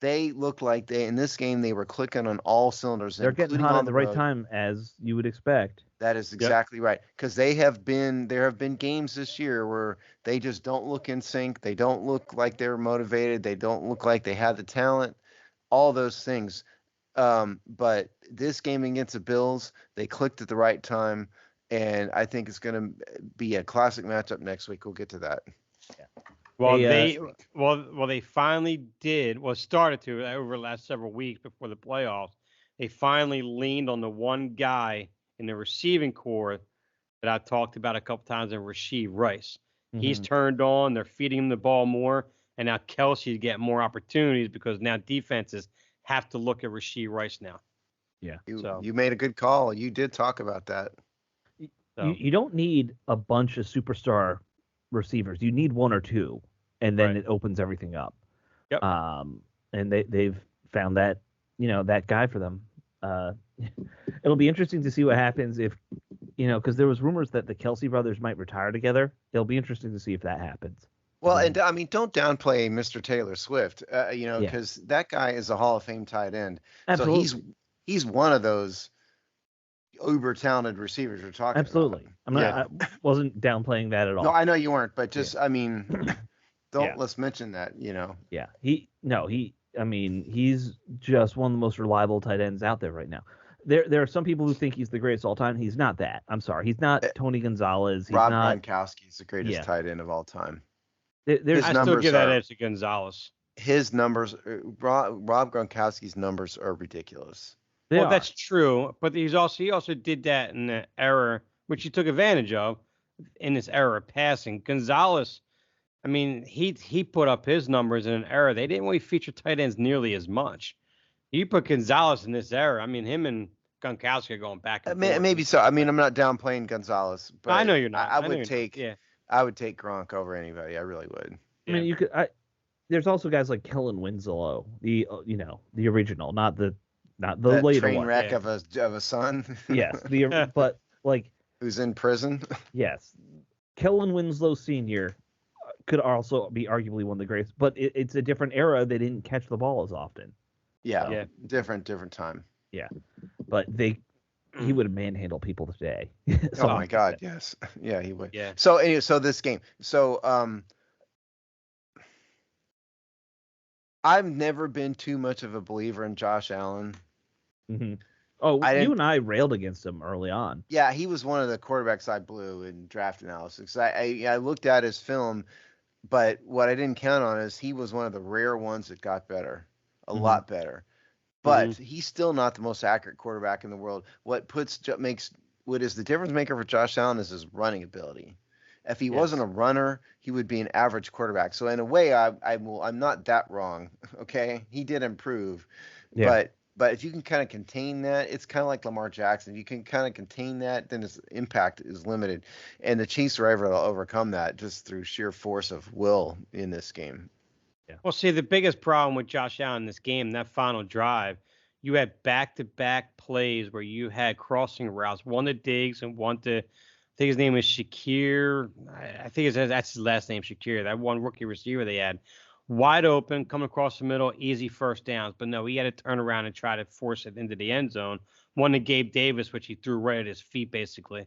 They looked like in this game they were clicking on all cylinders. They're getting hot at the right time, as you would expect. That is exactly right. Because there have been games this year where they just don't look in sync. They don't look like they're motivated. They don't look like they have the talent. All those things. But this game against the Bills, they clicked at the right time, and I think it's going to be a classic matchup next week. We'll get to that. Yeah. Well, They, they finally did. Well, started to over the last several weeks before the playoffs. They finally leaned on the one guy in the receiving core that I talked about a couple times, in Rashee Rice. He's Mhm. turned on. They're feeding him the ball more, and now Kelsey's getting more opportunities because now defenses have to look at Rashee Rice now. Yeah. You made a good call. You did talk about that. You don't need a bunch of superstar receivers. You need one or two, and then Right. it opens everything up. Yep. And they've found that that guy for them. It'll be interesting to see what happens if because there was rumors that the Kelsey brothers might retire together. It'll be interesting to see if that happens. Well, and I mean, don't downplay Mr. Taylor Swift, Yeah. because that guy is a Hall of Fame tight end. Absolutely. So he's one of those uber talented receivers we're talking Absolutely. about. I wasn't downplaying that at all. No, I know you weren't, but just I mean, Yeah. let's mention that. Yeah. He's just one of the most reliable tight ends out there right now. There are some people who think he's the greatest all time. He's not that. I'm sorry. He's not Tony Gonzalez. He's Rob not. Gronkowski is the greatest tight end of all time. There's I still give that edge to Gonzalez. His numbers, Rob Gronkowski's numbers are ridiculous. Well, that's true, but he also did that in the era which he took advantage of in this era of passing. Gonzalez, I mean, he put up his numbers in an era they didn't really feature tight ends nearly as much. You put Gonzalez in this era, I mean, him and Gronkowski are going back and forth. Maybe so. I mean, I'm not downplaying Gonzalez, but I know you're not. I would take Gronk over anybody. I really would. I mean, you could. There's also guys like Kellen Winslow, the original, not the that later train one. wreck of a son. Yes, but like who's in prison. Yes, Kellen Winslow Sr. could also be arguably one of the greatest, but it's a different era. They didn't catch the ball as often. Yeah. Different time. Yeah, but he would manhandle people today. Oh my God, yes. Yeah, he would. Yeah. So anyway, this game. So I've never been too much of a believer in Josh Allen. Mm-hmm. Oh, you and I railed against him early on. Yeah, he was one of the quarterbacks I blew in draft analysis. I looked at his film, but what I didn't count on is he was one of the rare ones that got better, a lot better. But he's still not the most accurate quarterback in the world. What is the difference maker for Josh Allen is his running ability. If he wasn't a runner, he would be an average quarterback. So in a way, I'm not that wrong. Okay, he did improve, but if you can kind of contain that, it's kind of like Lamar Jackson. If you can kind of contain that, then his impact is limited, and the Chiefs were able to overcome that just through sheer force of will in this game. Yeah. Well, see, the biggest problem with Josh Allen in this game, that final drive, you had back-to-back plays where you had crossing routes, one to Diggs and one to, I think his name is Shakir. I think that's his last name, Shakir. That one rookie receiver they had, wide open, coming across the middle, easy first downs. But no, he had to turn around and try to force it into the end zone. One to Gabe Davis, which he threw right at his feet, basically.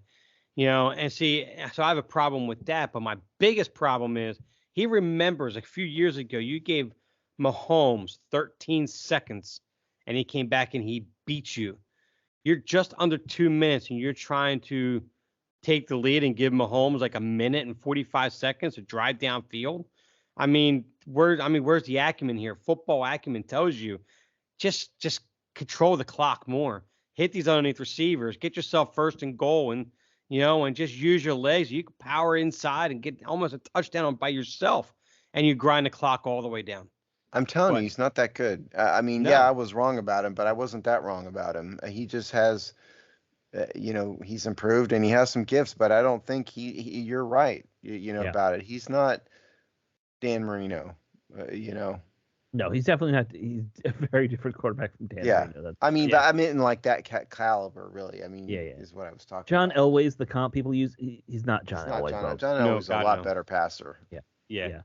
And see, so I have a problem with that. But my biggest problem is, he remembers a few years ago, you gave Mahomes 13 seconds, and he came back and he beat you. You're just under 2 minutes, and you're trying to take the lead and give Mahomes like a minute and 45 seconds to drive downfield. I mean, where's the acumen here? Football acumen tells you just control the clock more. Hit these underneath receivers. Get yourself first and goal, and just use your legs. You can power inside and get almost a touchdown by yourself, and you grind the clock all the way down. I'm telling you, he's not that good. I mean, I was wrong about him, but I wasn't that wrong about him. He just has, he's improved and he has some gifts, but I don't think you're right, about it. He's not Dan Marino, No, he's definitely not. He's a very different quarterback from Dan Marino. I mean like that caliber, really. I mean, is what I was talking John about. Elway's the comp people use. He's not John Elway. John Elway's a lot better passer. Yeah.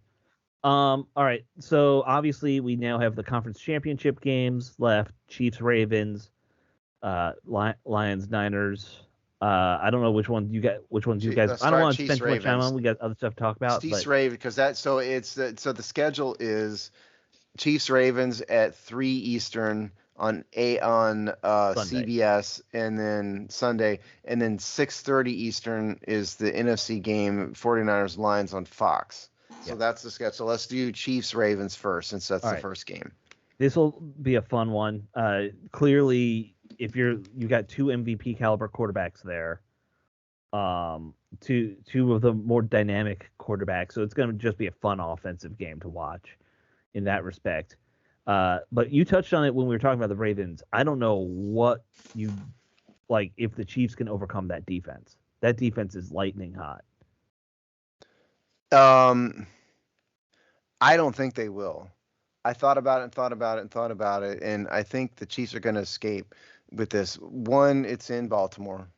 All right. So obviously we now have the conference championship games left. Chiefs, Ravens, Lions, Niners. I don't know which ones you guys. I don't want to spend too much time on. We got other stuff to talk about. Chiefs, Ravens, because the schedule is Chiefs, Ravens at 3 Eastern on CBS, and then Sunday, and then 6:30 Eastern is the NFC game, 49ers Lions on Fox. So Yeah. that's the schedule. So let's do Chiefs Ravens first, since that's All the right. first game. This will be a fun one. Clearly, if you got two MVP caliber quarterbacks there, two of the more dynamic quarterbacks, so it's going to just be a fun offensive game to watch in that respect. But you touched on it when we were talking about the Ravens. I don't know what you like if the Chiefs can overcome that defense. That defense is lightning hot. I don't think they will. I thought about it and thought about it and thought about it, and I think the Chiefs are going to escape with this. One, it's in Baltimore.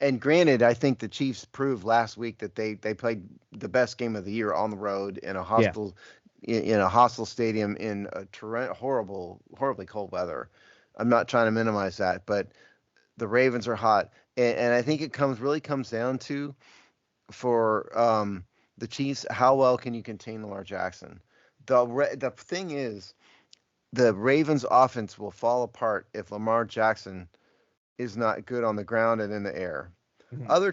And granted, I think the Chiefs proved last week that they played the best game of the year on the road in a hostile in a hostile stadium in a horribly cold weather. I'm not trying to minimize that, but the Ravens are hot, and I think it really comes down to for the Chiefs, how well can you contain Lamar Jackson? The thing is, the Ravens' offense will fall apart if Lamar Jackson is not good on the ground and in the air. Mhm. Other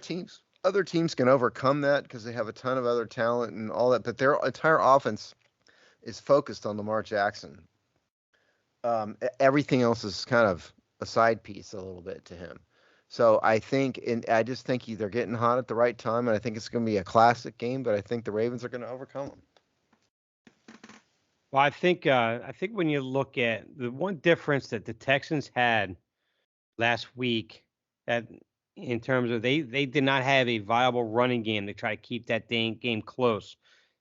teams can overcome that because they have a ton of other talent and all that, but their entire offense is focused on Lamar Jackson. Everything else is kind of a side piece a little bit to him. So I just think they're getting hot at the right time, and I think it's going to be a classic game, but I think the Ravens are going to overcome them. Well, I think when you look at the one difference that the Texans had last week, that in terms of they did not have a viable running game to try to keep that game close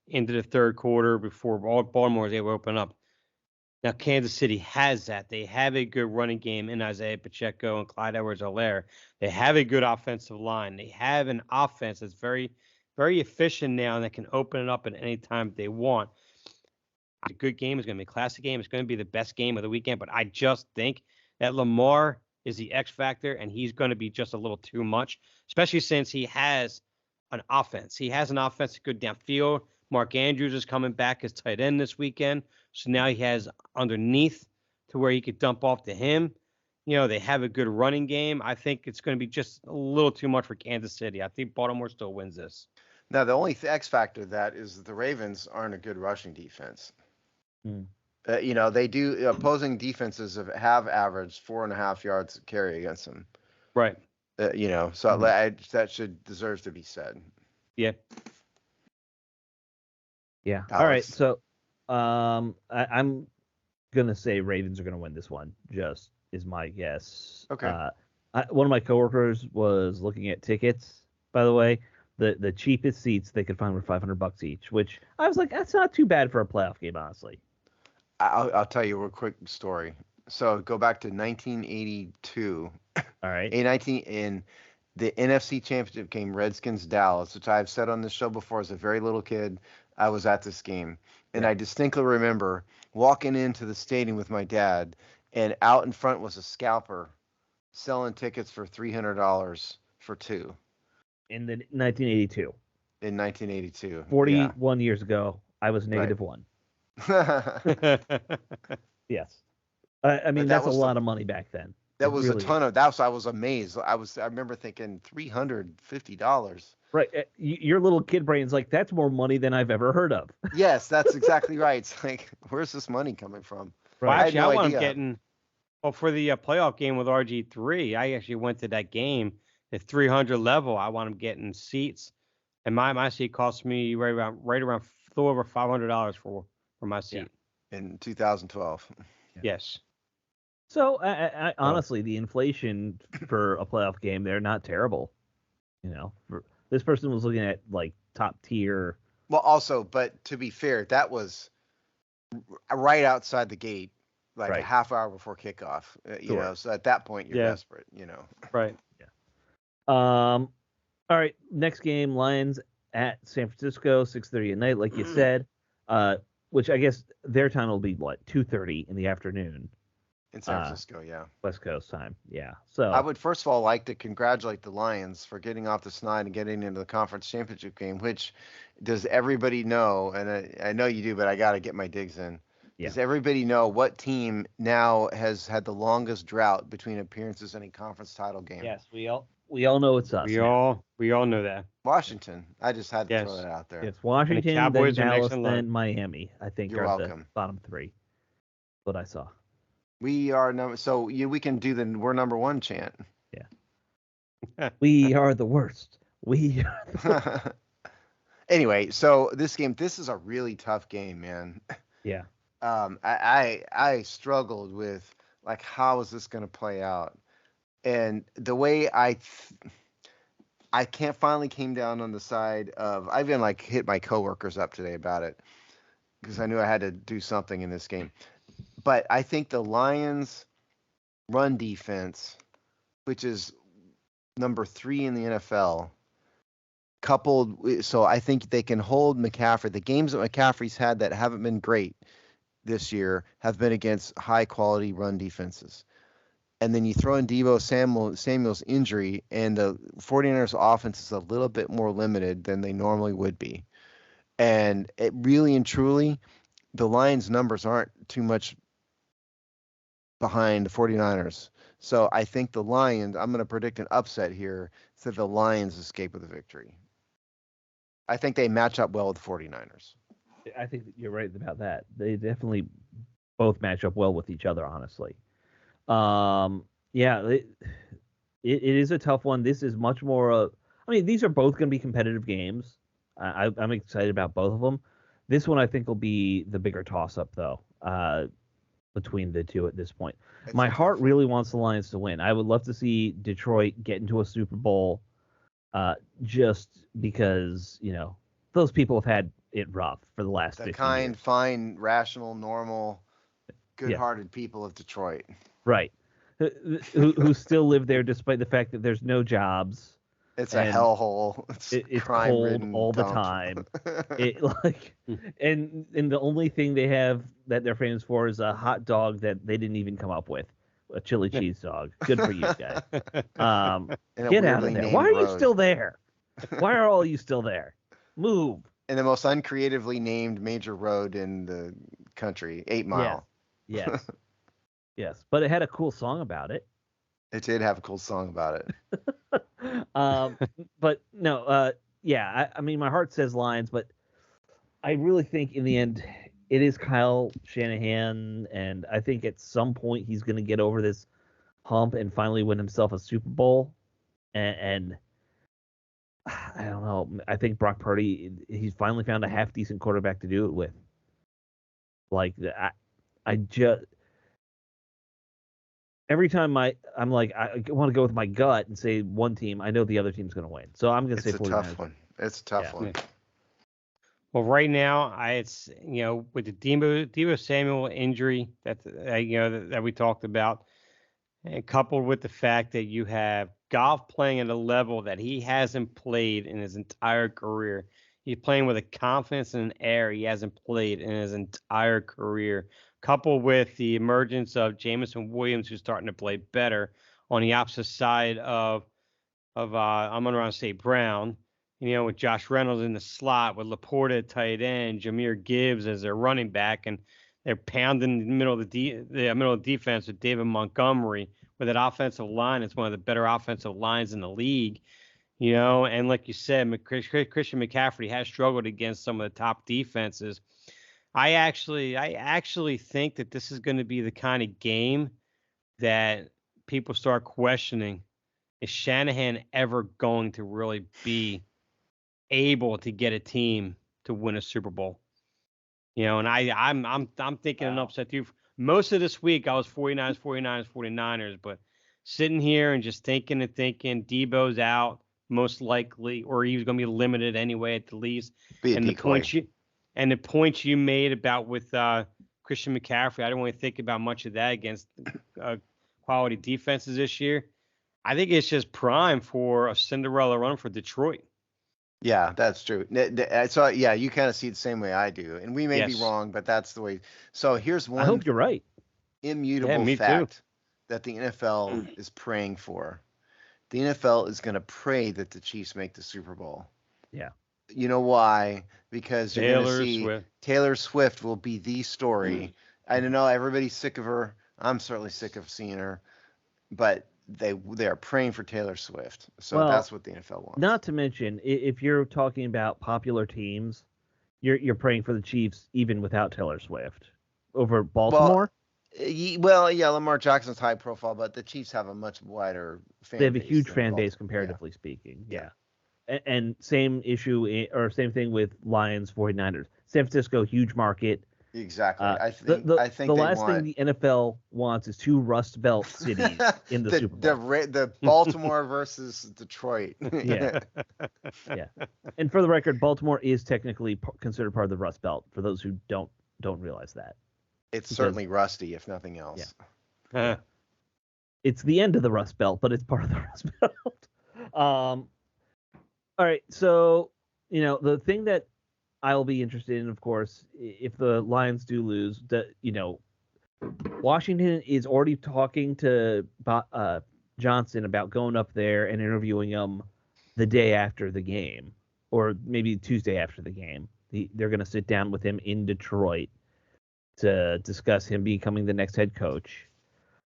into the third quarter before Baltimore was able to open up. Now Kansas City has that. They have a good running game in Isaiah Pacheco and Clyde Edwards-Helaire. They have a good offensive line. They have an offense that's very, very efficient now and that can open it up at any time they want. A good game. It's going to be a classic game. It's going to be the best game of the weekend. But I just think that Lamar is the X factor, and he's going to be just a little too much, especially since he has an offense. He has an offense that good downfield. Mark Andrews is coming back as tight end this weekend. So now he has underneath to where he could dump off to him. They have a good running game. I think it's going to be just a little too much for Kansas City. I think Baltimore still wins this. Now, the only X factor of that is that the Ravens aren't a good rushing defense. They do opposing defenses have averaged 4.5 yards carry against them. Right. So that deserves to be said. Yeah. Yeah. Alex. All right. So, I'm gonna say Ravens are gonna win this one. Just is my guess. Okay. One of my coworkers was looking at tickets. By the way, the cheapest seats they could find were $500 each, which I was like, that's not too bad for a playoff game, honestly. I'll tell you a real quick story. So go back to 1982. All right. In the NFC Championship game, Redskins Dallas, which I've said on this show before as a very little kid. I was at this game, and I distinctly remember walking into the stadium with my dad, and out in front was a scalper selling tickets for $300 for two. In the 1982. In 1982. 41 years ago, I was -1. Yes. I mean, that's a lot of money back then. That was really a ton of. That's I was amazed. I remember thinking $350. Right. Your little kid brain's like, that's more money than I've ever heard of. Yes, that's exactly right. It's like, where's this money coming from? Well, actually, I want him getting. Well, for the playoff game with RG3, I actually went to that game at 300 level. I want him getting seats, and my seat cost me right around a little over $500 for my seat in 2012. Yes. So I honestly, the inflation for a playoff game, they're not terrible. This person was looking at like top tier. Well, also, but to be fair, that was right outside the gate, like a half hour before kickoff. So at that point you're desperate. Right. Yeah. All right. Next game, Lions at San Francisco, 6:30 at night, like you said. Which I guess their time will be what, 2:30 in the afternoon. In San Francisco, West Coast time, So I would first of all like to congratulate the Lions for getting off the snide and getting into the conference championship game. Which does everybody know? And I know you do, but I got to get my digs in. Yeah. Does everybody know what team now has had the longest drought between appearances in a conference title game? Yes, we all We all know it's us. We now. all know that. Washington. I just had to throw Yes. that out there. It's Washington, then Cowboys are next Dallas, in line. then Miami. I think You're are welcome. the bottom three. What I saw. We are number. So we can do the "We're number one" chant. We are the worst. We. Anyway, so this is a really tough game, man. Yeah. I struggled with like how is this going to play out, and the way I finally came down on the side of I even like hit my coworkers up today about it because I knew I had to do something in this game, but I think the Lions run defense, which is number 3 in the NFL, so I think they can hold McCaffrey. The games that McCaffrey's had that haven't been great this year have been against high quality run defenses. And then you throw in Deebo Samuel's injury, and the 49ers offense is a little bit more limited than they normally would be. And it really and truly, the Lions numbers aren't too much behind the 49ers. So I think the Lions, I'm going to predict an upset here, so the Lions escape with a victory. I think they match up well with the 49ers. I think you're right about that. They definitely both match up well with each other, honestly. Yeah, it is a tough one. This is much more. I mean, these are both going to be competitive games. I'm excited about both of them. This one I think will be the bigger toss-up, though, between the two at this point. My heart really wants the Lions to win. I would love to see Detroit get into a Super Bowl, just because those people have had it rough for the last 50 kind, years. fine, rational, normal, good-hearted people of Detroit. Right. Who still live there despite the fact that there's no jobs. It's a hellhole. It's cold all the time. And the only thing they have that they're famous for is a hot dog that they didn't even come up with, a chili cheese dog. Good for you guys. Get out of there. Why are you still there? Why are all you still there? Move. And the most uncreatively named major road in the country, 8 Mile. Yes. Yes, but it had a cool song about it. It did have a cool song about it. But no, yeah, I mean, my heart says Lions, but I really think in the end it is Kyle Shanahan, and I think at some point he's going to get over this hump and finally win himself a Super Bowl. And I don't know. I think Brock Purdy, he's finally found a half decent quarterback to do it with. Like, I just every time I'm like, I want to go with my gut and say one team. I know the other team's going to win, so I'm going to say 49ers. It's a tough one. It's a tough one. Well, right now, it's with the Deebo Samuel injury that we talked about, and coupled with the fact that you have Goff playing at a level that he hasn't played in his entire career. He's playing with a confidence and an air he hasn't played in his entire career. Coupled with the emergence of Jameson Williams, who's starting to play better on the opposite side of I'm going to say Brown, with Josh Reynolds in the slot, with Laporta at tight end, Jahmyr Gibbs as their running back, and they're pounding the middle of the middle of the defense with David Montgomery. With that offensive line, it's one of the better offensive lines in the league. And like you said, Christian McCaffrey has struggled against some of the top defenses. I actually think that this is going to be the kind of game that people start questioning: is Shanahan ever going to really be able to get a team to win a Super Bowl? And I'm thinking an upset too. Most of this week I was 49ers, but sitting here and just thinking, Debo's out most likely, or he's going to be limited anyway at the least. And the points you made about with Christian McCaffrey, I don't want to think about much of that against quality defenses this year. I think it's just prime for a Cinderella run for Detroit. Yeah, that's true. So yeah, you kind of see it the same way I do, and we may be wrong, but that's the way. So here's one. I hope you're right. Immutable fact that the NFL is praying for. The NFL is going to pray that the Chiefs make the Super Bowl. Yeah. You know why? Because you're going to see Swift. Taylor Swift will be the story. I don't know, everybody's sick of her. I'm certainly sick of seeing her. But they are praying for Taylor Swift. So Well, that's what the NFL wants. Not to mention, if you're talking about popular teams, you're praying for the Chiefs even without Taylor Swift over Baltimore. Yeah, Lamar Jackson's high profile, but the Chiefs have a much wider fan base. They have a huge than fan base Baltimore. comparatively speaking. Yeah. And same issue or same thing with Lions 49ers. San Francisco, huge market. Exactly. I think the last thing the NFL wants is two Rust Belt cities in the Super Bowl. The Baltimore versus Detroit. Yeah. And for the record, Baltimore is technically considered part of the Rust Belt. For those who don't realize that, it's certainly rusty, if nothing else. Yeah. It's the end of the Rust Belt, but it's part of the Rust Belt. All right, so the thing that I'll be interested in, of course, if the Lions do lose, Washington is already talking to Johnson about going up there and interviewing him the day after the game, or maybe Tuesday after the game. They're going to sit down with him in Detroit to discuss him becoming the next head coach.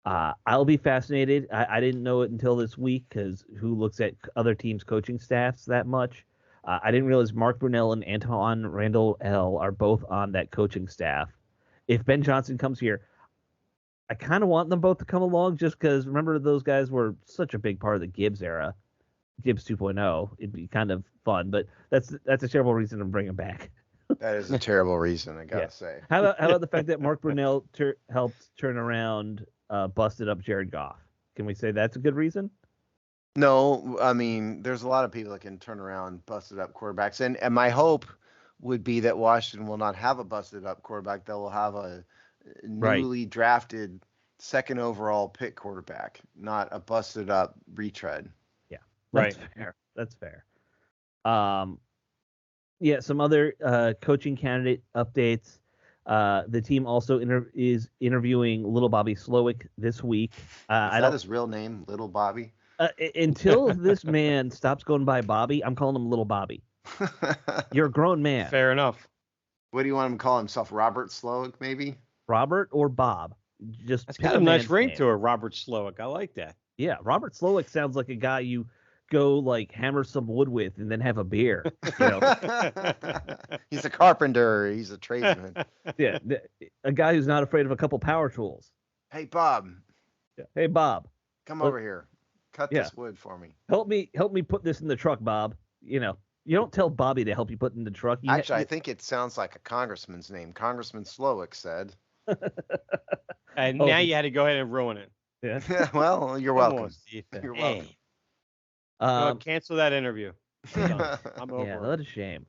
I'll be fascinated. I didn't know it until this week because who looks at other teams' coaching staffs that much? I didn't realize Mark Brunell and Anton Randall L. are both on that coaching staff. If Ben Johnson comes here, I kind of want them both to come along just because, remember, those guys were such a big part of the Gibbs era, Gibbs 2.0. It'd be kind of fun, but that's a terrible reason to bring him back. That is a terrible reason, I gotta say. How about the fact that Mark Brunell helped turn around busted up Jared Goff? Can we say that's a good reason? No, I mean, there's a lot of people that can turn around busted up quarterbacks. And my hope would be that Washington will not have a busted up quarterback. They will have a newly drafted second overall pick quarterback, not a busted up retread. Yeah, that's fair. Some other coaching candidate updates. The team also is interviewing Little Bobby Slowick this week. Is that his real name, Little Bobby? Until this man stops going by Bobby, I'm calling him Little Bobby. You're a grown man. Fair enough. What do you want him to call himself? Robert Slowick, maybe? Robert or Bob? That's got a nice ring to it, Robert Slowick. I like that. Yeah, Robert Slowick sounds like a guy you go like hammer some wood with and then have a beer. He's a carpenter. He's a tradesman. Yeah, a guy who's not afraid of a couple power tools. Hey, Bob. Yeah. Hey, Bob. Come over here. Cut this wood for me. Help me put this in the truck, Bob. You don't tell Bobby to help you put in the truck. Actually, I think it sounds like a congressman's name. Congressman Slowick said. And now you had to go ahead and ruin it. Yeah. Well, you're welcome. You're welcome. Cancel that interview. I'm over. Yeah, what a shame.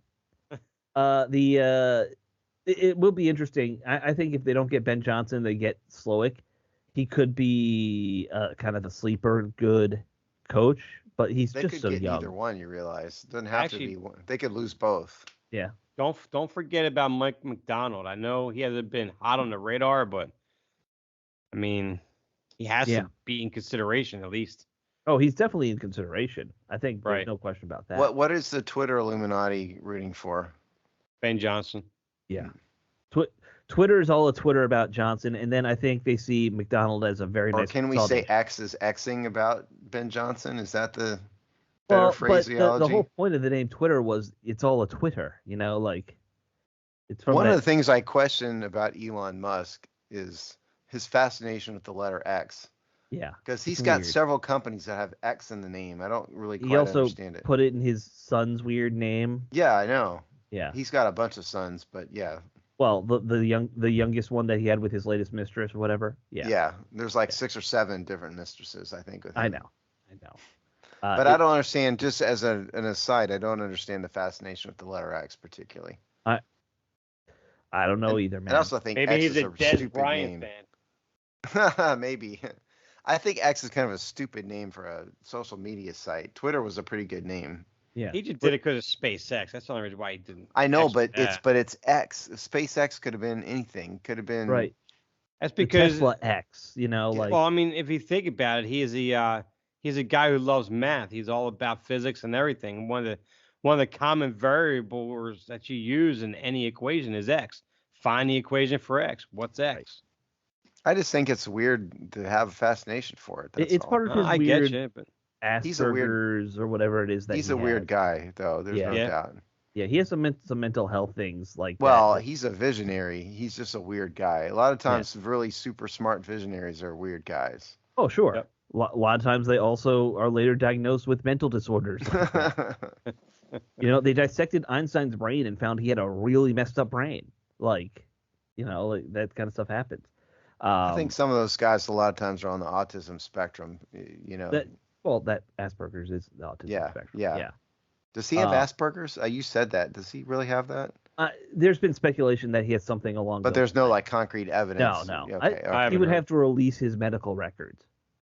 It will be interesting. I think if they don't get Ben Johnson, they get Slowick. He could be kind of a sleeper good coach, but he's just so young. They could get either one, you realize. It doesn't have to be one. They could lose both. Yeah. Don't forget about Mike McDonald. I know he hasn't been hot on the radar, but I mean, he has to be in consideration at least. Oh, he's definitely in consideration. I think there's no question about that. What is the Twitter Illuminati rooting for? Ben Johnson. Yeah. Twitter is all a Twitter about Johnson, and then I think they see McDonald as a very nice. Or can we say X is Xing about Ben Johnson? Is that the better phraseology? But the whole point of the name Twitter was it's all a Twitter, like it's from one of the things I question about Elon Musk is his fascination with the letter X. Yeah, because he's got several companies that have X in the name. I don't really quite understand it. He also put it in his son's weird name. Yeah, I know. Yeah, he's got a bunch of sons, but yeah. Well, the youngest one that he had with his latest mistress or whatever. Yeah. Yeah, there's like 6 or 7 different mistresses, I think. With him. I know. But I don't understand. Just as an aside, I don't understand the fascination with the letter X particularly. I don't know either, man. I also think maybe X he's is a Des Bryant name. Fan. Maybe. I think X is kind of a stupid name for a social media site. Twitter was a pretty good name. Yeah, he just did it because of SpaceX. That's the only reason why he didn't. I know, but it's X. SpaceX could have been anything. Could have been right. That's because Tesla X. Like. Well, I mean, if you think about it, he's a guy who loves math. He's all about physics and everything. One of the common variables that you use in any equation is X. Find the equation for X. What's X? I just think it's weird to have a fascination for it. That's It's all. part of his I get weird you, but He's a weird Asperger's or whatever it is that he's he a weird has. guy, though. There's no Yeah. doubt. Yeah, he has some mental health things like Well, that. he's a visionary. He's just a weird guy. A lot of times, really super smart visionaries are weird guys. Oh, sure. Yep. A lot of times they also are later diagnosed with mental disorders. Like that. They dissected Einstein's brain and found he had a really messed up brain. Like that kind of stuff happens. I think some of those guys a lot of times are on the autism spectrum. That Asperger's is the autism spectrum. Yeah. Does he have Asperger's? You said that. Does he really have that? There's been speculation that he has something along. But there's no like concrete evidence. No. Okay. He would have to release his medical records,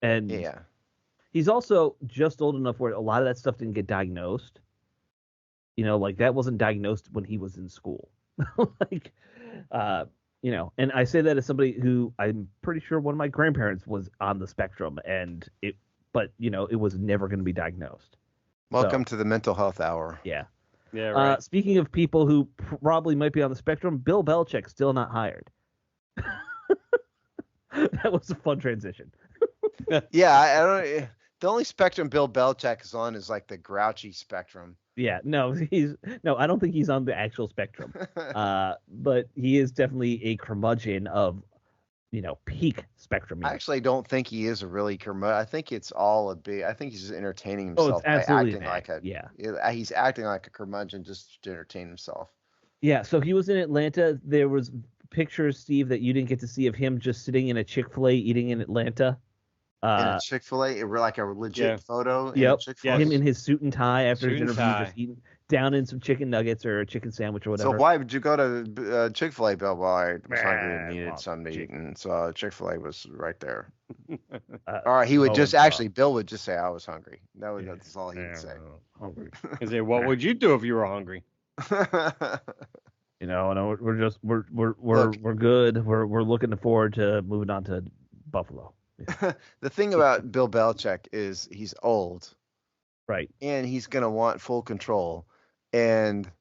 and yeah, he's also just old enough where a lot of that stuff didn't get diagnosed. Like that wasn't diagnosed when he was in school. And I say that as somebody who I'm pretty sure one of my grandparents was on the spectrum, but it was never going to be diagnosed. Welcome to the mental health hour. Yeah. Yeah, right. Speaking of people who probably might be on the spectrum, Bill Belichick still not hired. That was a fun transition. Yeah, I don't. The only spectrum Bill Belichick is on is like the grouchy spectrum. Yeah, no, I don't think he's on the actual spectrum. But he is definitely a curmudgeon of, peak spectrum. I actually don't think he is a really curmudgeon. I think it's all I think he's just entertaining himself. Oh, it's absolutely by acting yeah. He's acting like a curmudgeon just to entertain himself. Yeah, so he was in Atlanta. There was pictures, Steve, that you didn't get to see of him just sitting in a Chick-fil-A eating in Atlanta. In a Chick-fil-A, like a legit photo. Yep. Chick-fil-A. Him in his suit and tie after his interview, tie. just eating down in some chicken nuggets or a chicken sandwich or whatever. So why would you go to Chick-fil-A, Bill? Well, I was hungry and needed something to eat, and so Chick-fil-A was right there. Or he would Bill would just say, "I was hungry." That's all he would say. Hungry. He say, "What would you do if you were hungry?" No, we're good. We're looking forward to moving on to Buffalo. Yeah. The thing about Bill Belichick is he's old, right? And he's gonna want full control, and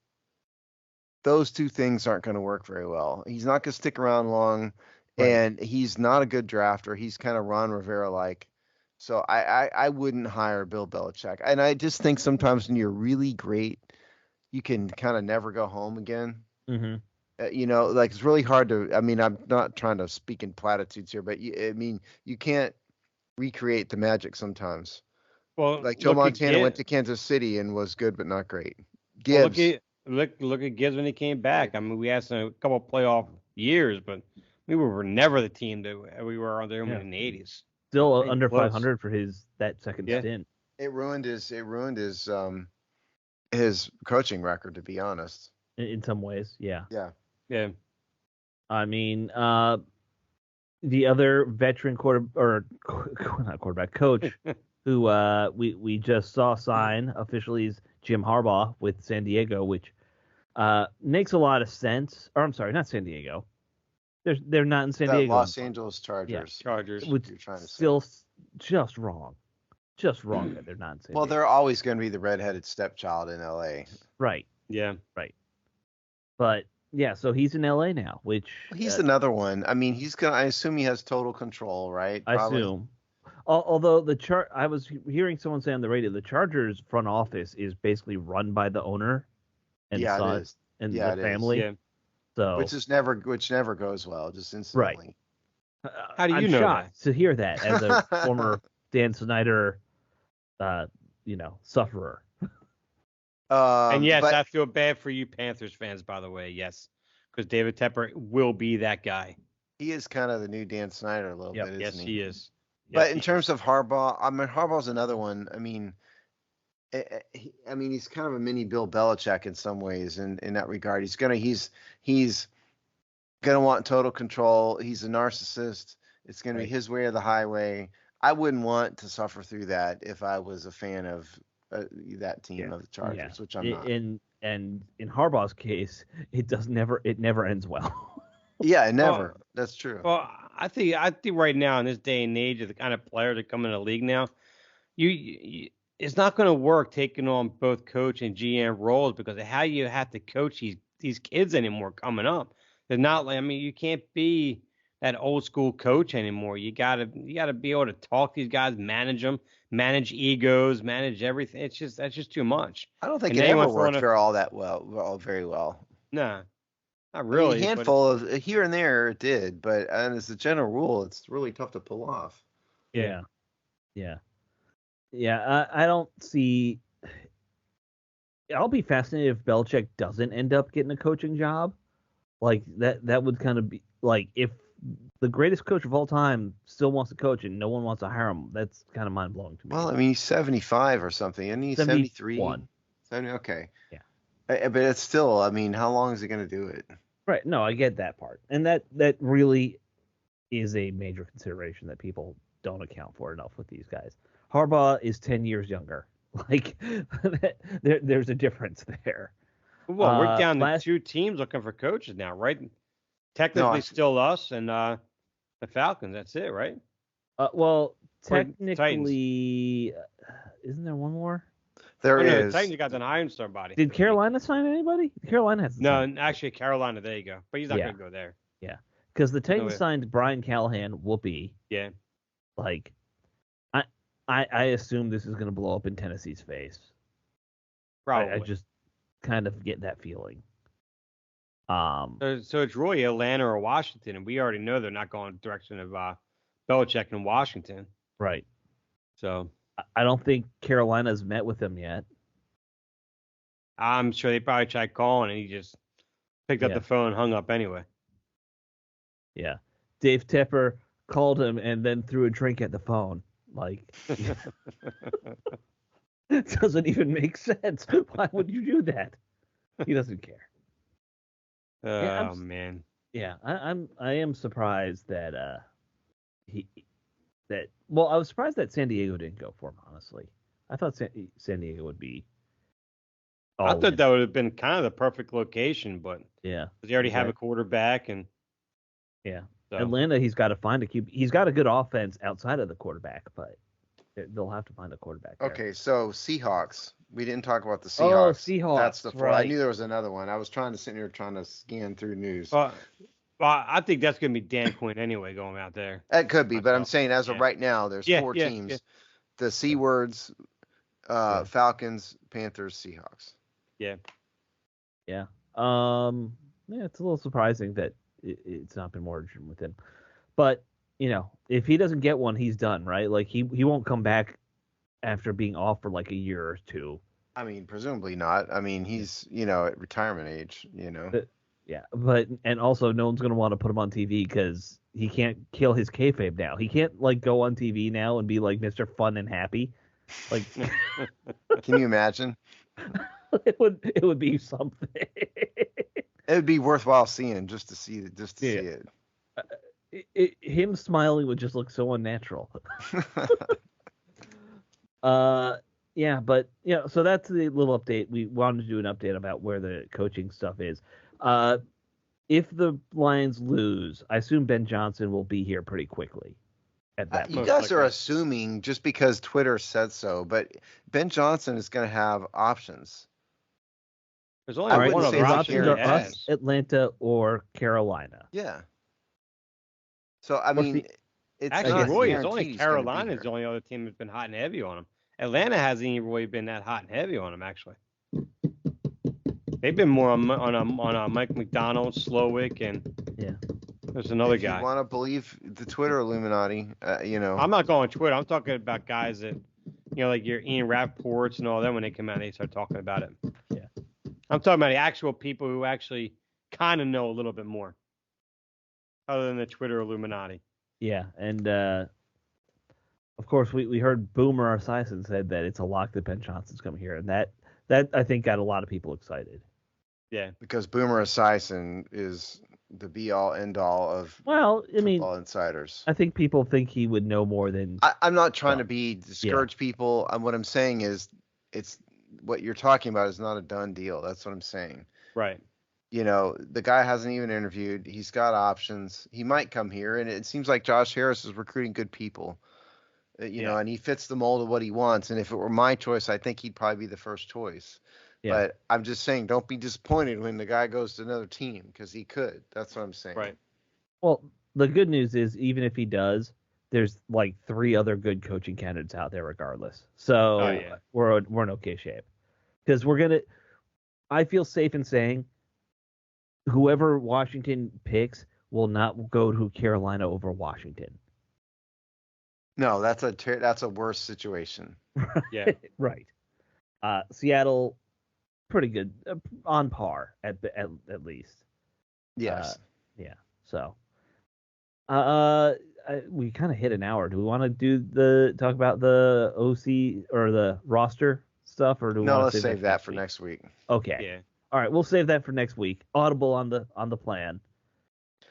those two things aren't going to work very well. He's not going to stick around long, right. And he's not a good drafter. He's kind of Ron Rivera-like. So I wouldn't hire Bill Belichick. And I just think sometimes when you're really great, you can kind of never go home again. Mm-hmm. Like it's really hard to. I mean, I'm not trying to speak in platitudes here, but you can't recreate the magic sometimes. Well, like Joe Montana went to Kansas City and was good, but not great. Gibbs. Well, look at Gibbs when he came back. I mean, we had a couple of playoff years, but we were never the team that we were under him in the 80s. Still under 500 for that second stint. It ruined his coaching record, to be honest. In some ways, yeah. Yeah. I mean, the other veteran coach who we just saw sign officially is Jim Harbaugh with San Diego, which makes a lot of sense. Or I'm sorry, not San Diego. They're not in San Diego. Los Angeles Chargers. Yeah. Chargers. Which you're trying to still say. Just wrong. Just wrong that they're not in San Diego. Well, they're always going to be the redheaded stepchild in LA. Right. Yeah. Right. But yeah, so he's in LA now, which he's another one. I mean, I assume he has total control, right? Probably. I assume. Although I was hearing someone say on the radio, the Chargers front office is basically run by the owner and son and the family. Yeah. So which never goes well, just instantly. Right. How do you know shocked to hear that as a former Dan Snyder, sufferer. And yes, I feel bad for you Panthers fans, by the way. Yes, because David Tepper will be that guy. He is kind of the new Dan Snyder a little bit, isn't yes, he is. But in terms of Harbaugh, I mean, Harbaugh's another one. I mean, he's kind of a mini Bill Belichick in some ways in that regard. He's gonna want total control. He's a narcissist. It's gonna be his way or the highway. I wouldn't want to suffer through that if I was a fan of that team of the Chargers, which I'm not. And in Harbaugh's case, it never ends well. Yeah, never. That's true. Well, I think right now in this day and age of the kind of players that come in the league now, you it's not going to work taking on both coach and GM roles because of how you have to coach these kids anymore coming up. They're not like, I mean, you can't be that old school coach anymore. You gotta be able to talk to these guys, manage them, manage egos, manage everything. That's just too much. I don't think And it then you ever want to throw in worked a very well. nah, not I mean, a really, but handful of here and there it did, but as a general rule, it's really tough to pull off. Yeah. I don't see. I'll be fascinated if Belichick doesn't end up getting a coaching job. Like that would kind of be like if the greatest coach of all time still wants to coach and no one wants to hire him. That's kind of mind blowing to me. Well, I mean, he's 75 or something, isn't he? 73? 70, okay. Yeah. But it's still, I mean, how long is he going to do it? Right. No, I get that part, and that really is a major consideration that people don't account for enough with these guys. Harbaugh is 10 years younger. Like there's a difference there. well, we're down to last- 2 teams looking for coaches now, right? Technically, still us and the Falcons. That's it, right? Well, Or Titans. technically, isn't there one more? There Oh, no, is. the Titans got an Iron Star body. Did Carolina sign anybody? Carolina hasn't. No, actually, Carolina. There you go. But he's not Yeah. going to go there. Because the Titans way. signed Brian Callahan. Whoopee. Yeah. Like, I assume this is going to blow up in Tennessee's face. Probably. I just kind of get that feeling. So it's really Atlanta or Washington, and we already know they're not going the direction of Belichick in Washington. Right. So I don't think Carolina's met with him yet. I'm sure they probably tried calling, and he just picked up Yeah. the phone and hung up anyway. Yeah. Dave Tepper called him and then threw a drink at the phone. Like, it doesn't even make sense. Why would you do that? He doesn't care. Yeah, Oh man. Yeah, I am surprised that I was surprised that San Diego didn't go for him, honestly. I thought San Diego would be I all thought in. that would have been kind of the perfect location, but Yeah. they already have a Right. quarterback, and Yeah. so Atlanta, he's got to find a QB. He's got a good offense outside of the quarterback, but they'll have to find a quarterback there. Okay, so Seahawks. We didn't talk about the Oh, Seahawks. Seahawks, That's the four. I right. knew there was another one. I was trying to scan through news. well, I think that's going to be Dan Quinn anyway going out there. It could be, but I'm myself. saying as of Yeah. right now, there's Yeah, 4 yeah, teams. yeah. The C words, Falcons, Panthers, Seahawks. Yeah. Yeah, it's a little surprising that it's not been more urgent with him. But, if he doesn't get one, he's done, right? Like, he won't come back after being off for like a year or two. I mean, presumably not. I mean, he's, at retirement age, Yeah, and also no one's going to want to put him on TV because he can't kill his kayfabe now. He can't, like, go on TV now and be, like, Mr. Fun and Happy. Like, Can you imagine? it would be something. It would be worthwhile seeing just to see it. Him smiling would just look so unnatural. Yeah, but so that's the little update. We wanted to do an update about where the coaching stuff is. If the Lions lose, I assume Ben Johnson will be here pretty quickly. At that You point. guys are likely. assuming just because Twitter said so, but Ben Johnson is going to have options. There's only I All right, wouldn't one say his other it's option options he are guaranteed. us, has. Atlanta, or Carolina. Yeah. So I What's mean, the- it's Actually, not Roy, it's guaranteed only he's gonna be Carolina is the here. only other team that's been hot and heavy on him. Atlanta hasn't even really been that hot and heavy on him, actually. They've been more on Mike McDonald, Slowick, and Yeah. there's another If guy. you want to believe the Twitter Illuminati, I'm not going Twitter. I'm talking about guys that, like your Ian Rappaports and all them. When they come out, they start talking about it. Yeah. I'm talking about the actual people who actually kind of know a little bit more, other than the Twitter Illuminati. Yeah, and of course we heard Boomer Esiason said that it's a lock that Ben Johnson's coming here, and that I think got a lot of people excited. Yeah. because Boomer Esiason is the be all end all of Well, I mean, football insiders. I think people think he would know more than. I'm not trying to be discourage people. What I'm saying is, it's what you're talking about is not a done deal. That's what I'm saying. Right. The guy hasn't even interviewed. He's got options. He might come here, and it seems like Josh Harris is recruiting good people. And he fits the mold of what he wants. And if it were my choice, I think he'd probably be the first choice. Yeah. But I'm just saying, don't be disappointed when the guy goes to another team because he could. That's what I'm saying. Right. Well, the good news is, even if he does, there's like 3 other good coaching candidates out there regardless. So Oh, yeah. we're in okay shape. Because I feel safe in saying whoever Washington picks will not go to Carolina over Washington. No, that's a worse situation. Yeah. Right. Seattle, pretty good, on par at least. Yes. Yeah. So, we kind of hit an hour. Do we want to talk about the OC or the roster stuff, or do we No, want let's to save that for week? next week. Okay. Yeah. All right, we'll save that for next week. Audible on the plan.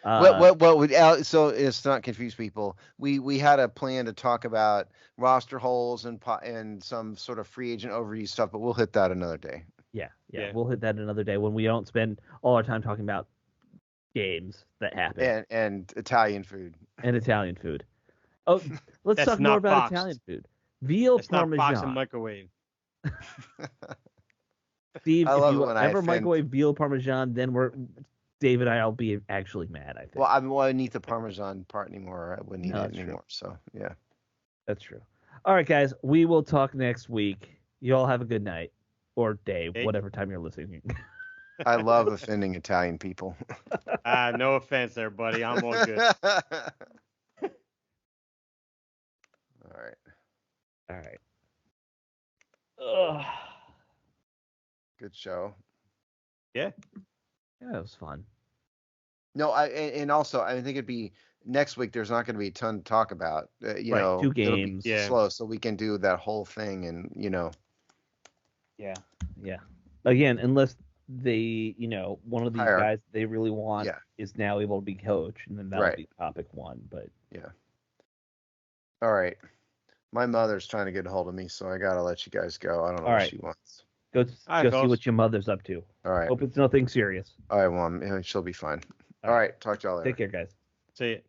What would so it's not confuse people. We had a plan to talk about roster holes and some sort of free agent overview stuff, but we'll hit that another day. Yeah. Yeah. We'll hit that another day when we don't spend all our time talking about games that happen And Italian food. and Italian food. Oh, let's That's talk more not about boxed. Italian food. Veal It's not box and Parmesan. microwave. Steve, I if love you it when I ever offend- microwave veal Parmesan, then Dave and I'll be actually mad, I think. Well, I wouldn't eat the Parmesan part anymore. I wouldn't eat No, it that's true. anymore. So yeah. That's true. All right, guys, we will talk next week. You all have a good night or day, Hey. whatever time you're listening. I love offending Italian people. No offense there, buddy. I'm all good. All right. All right. Ugh. Good show. Yeah. Yeah, it was fun. No, and also I think it'd be next week. There's not going to be a ton to talk about. You Right, know, 2 it'll be games. Yeah. slow, so we can do that whole thing, and Yeah. Again, unless they, one of these Hire. guys they really want Yeah. is now able to be coach, and then that'll Right. be topic 1. But All right. My mother's trying to get a hold of me, so I gotta let you guys go. I don't know All what right. she wants. go All right, see folks. what your mother's up to. All right. Hope it's nothing serious. All right. Well, she'll be fine. All All right. Talk to y'all later. Take care, guys. See it.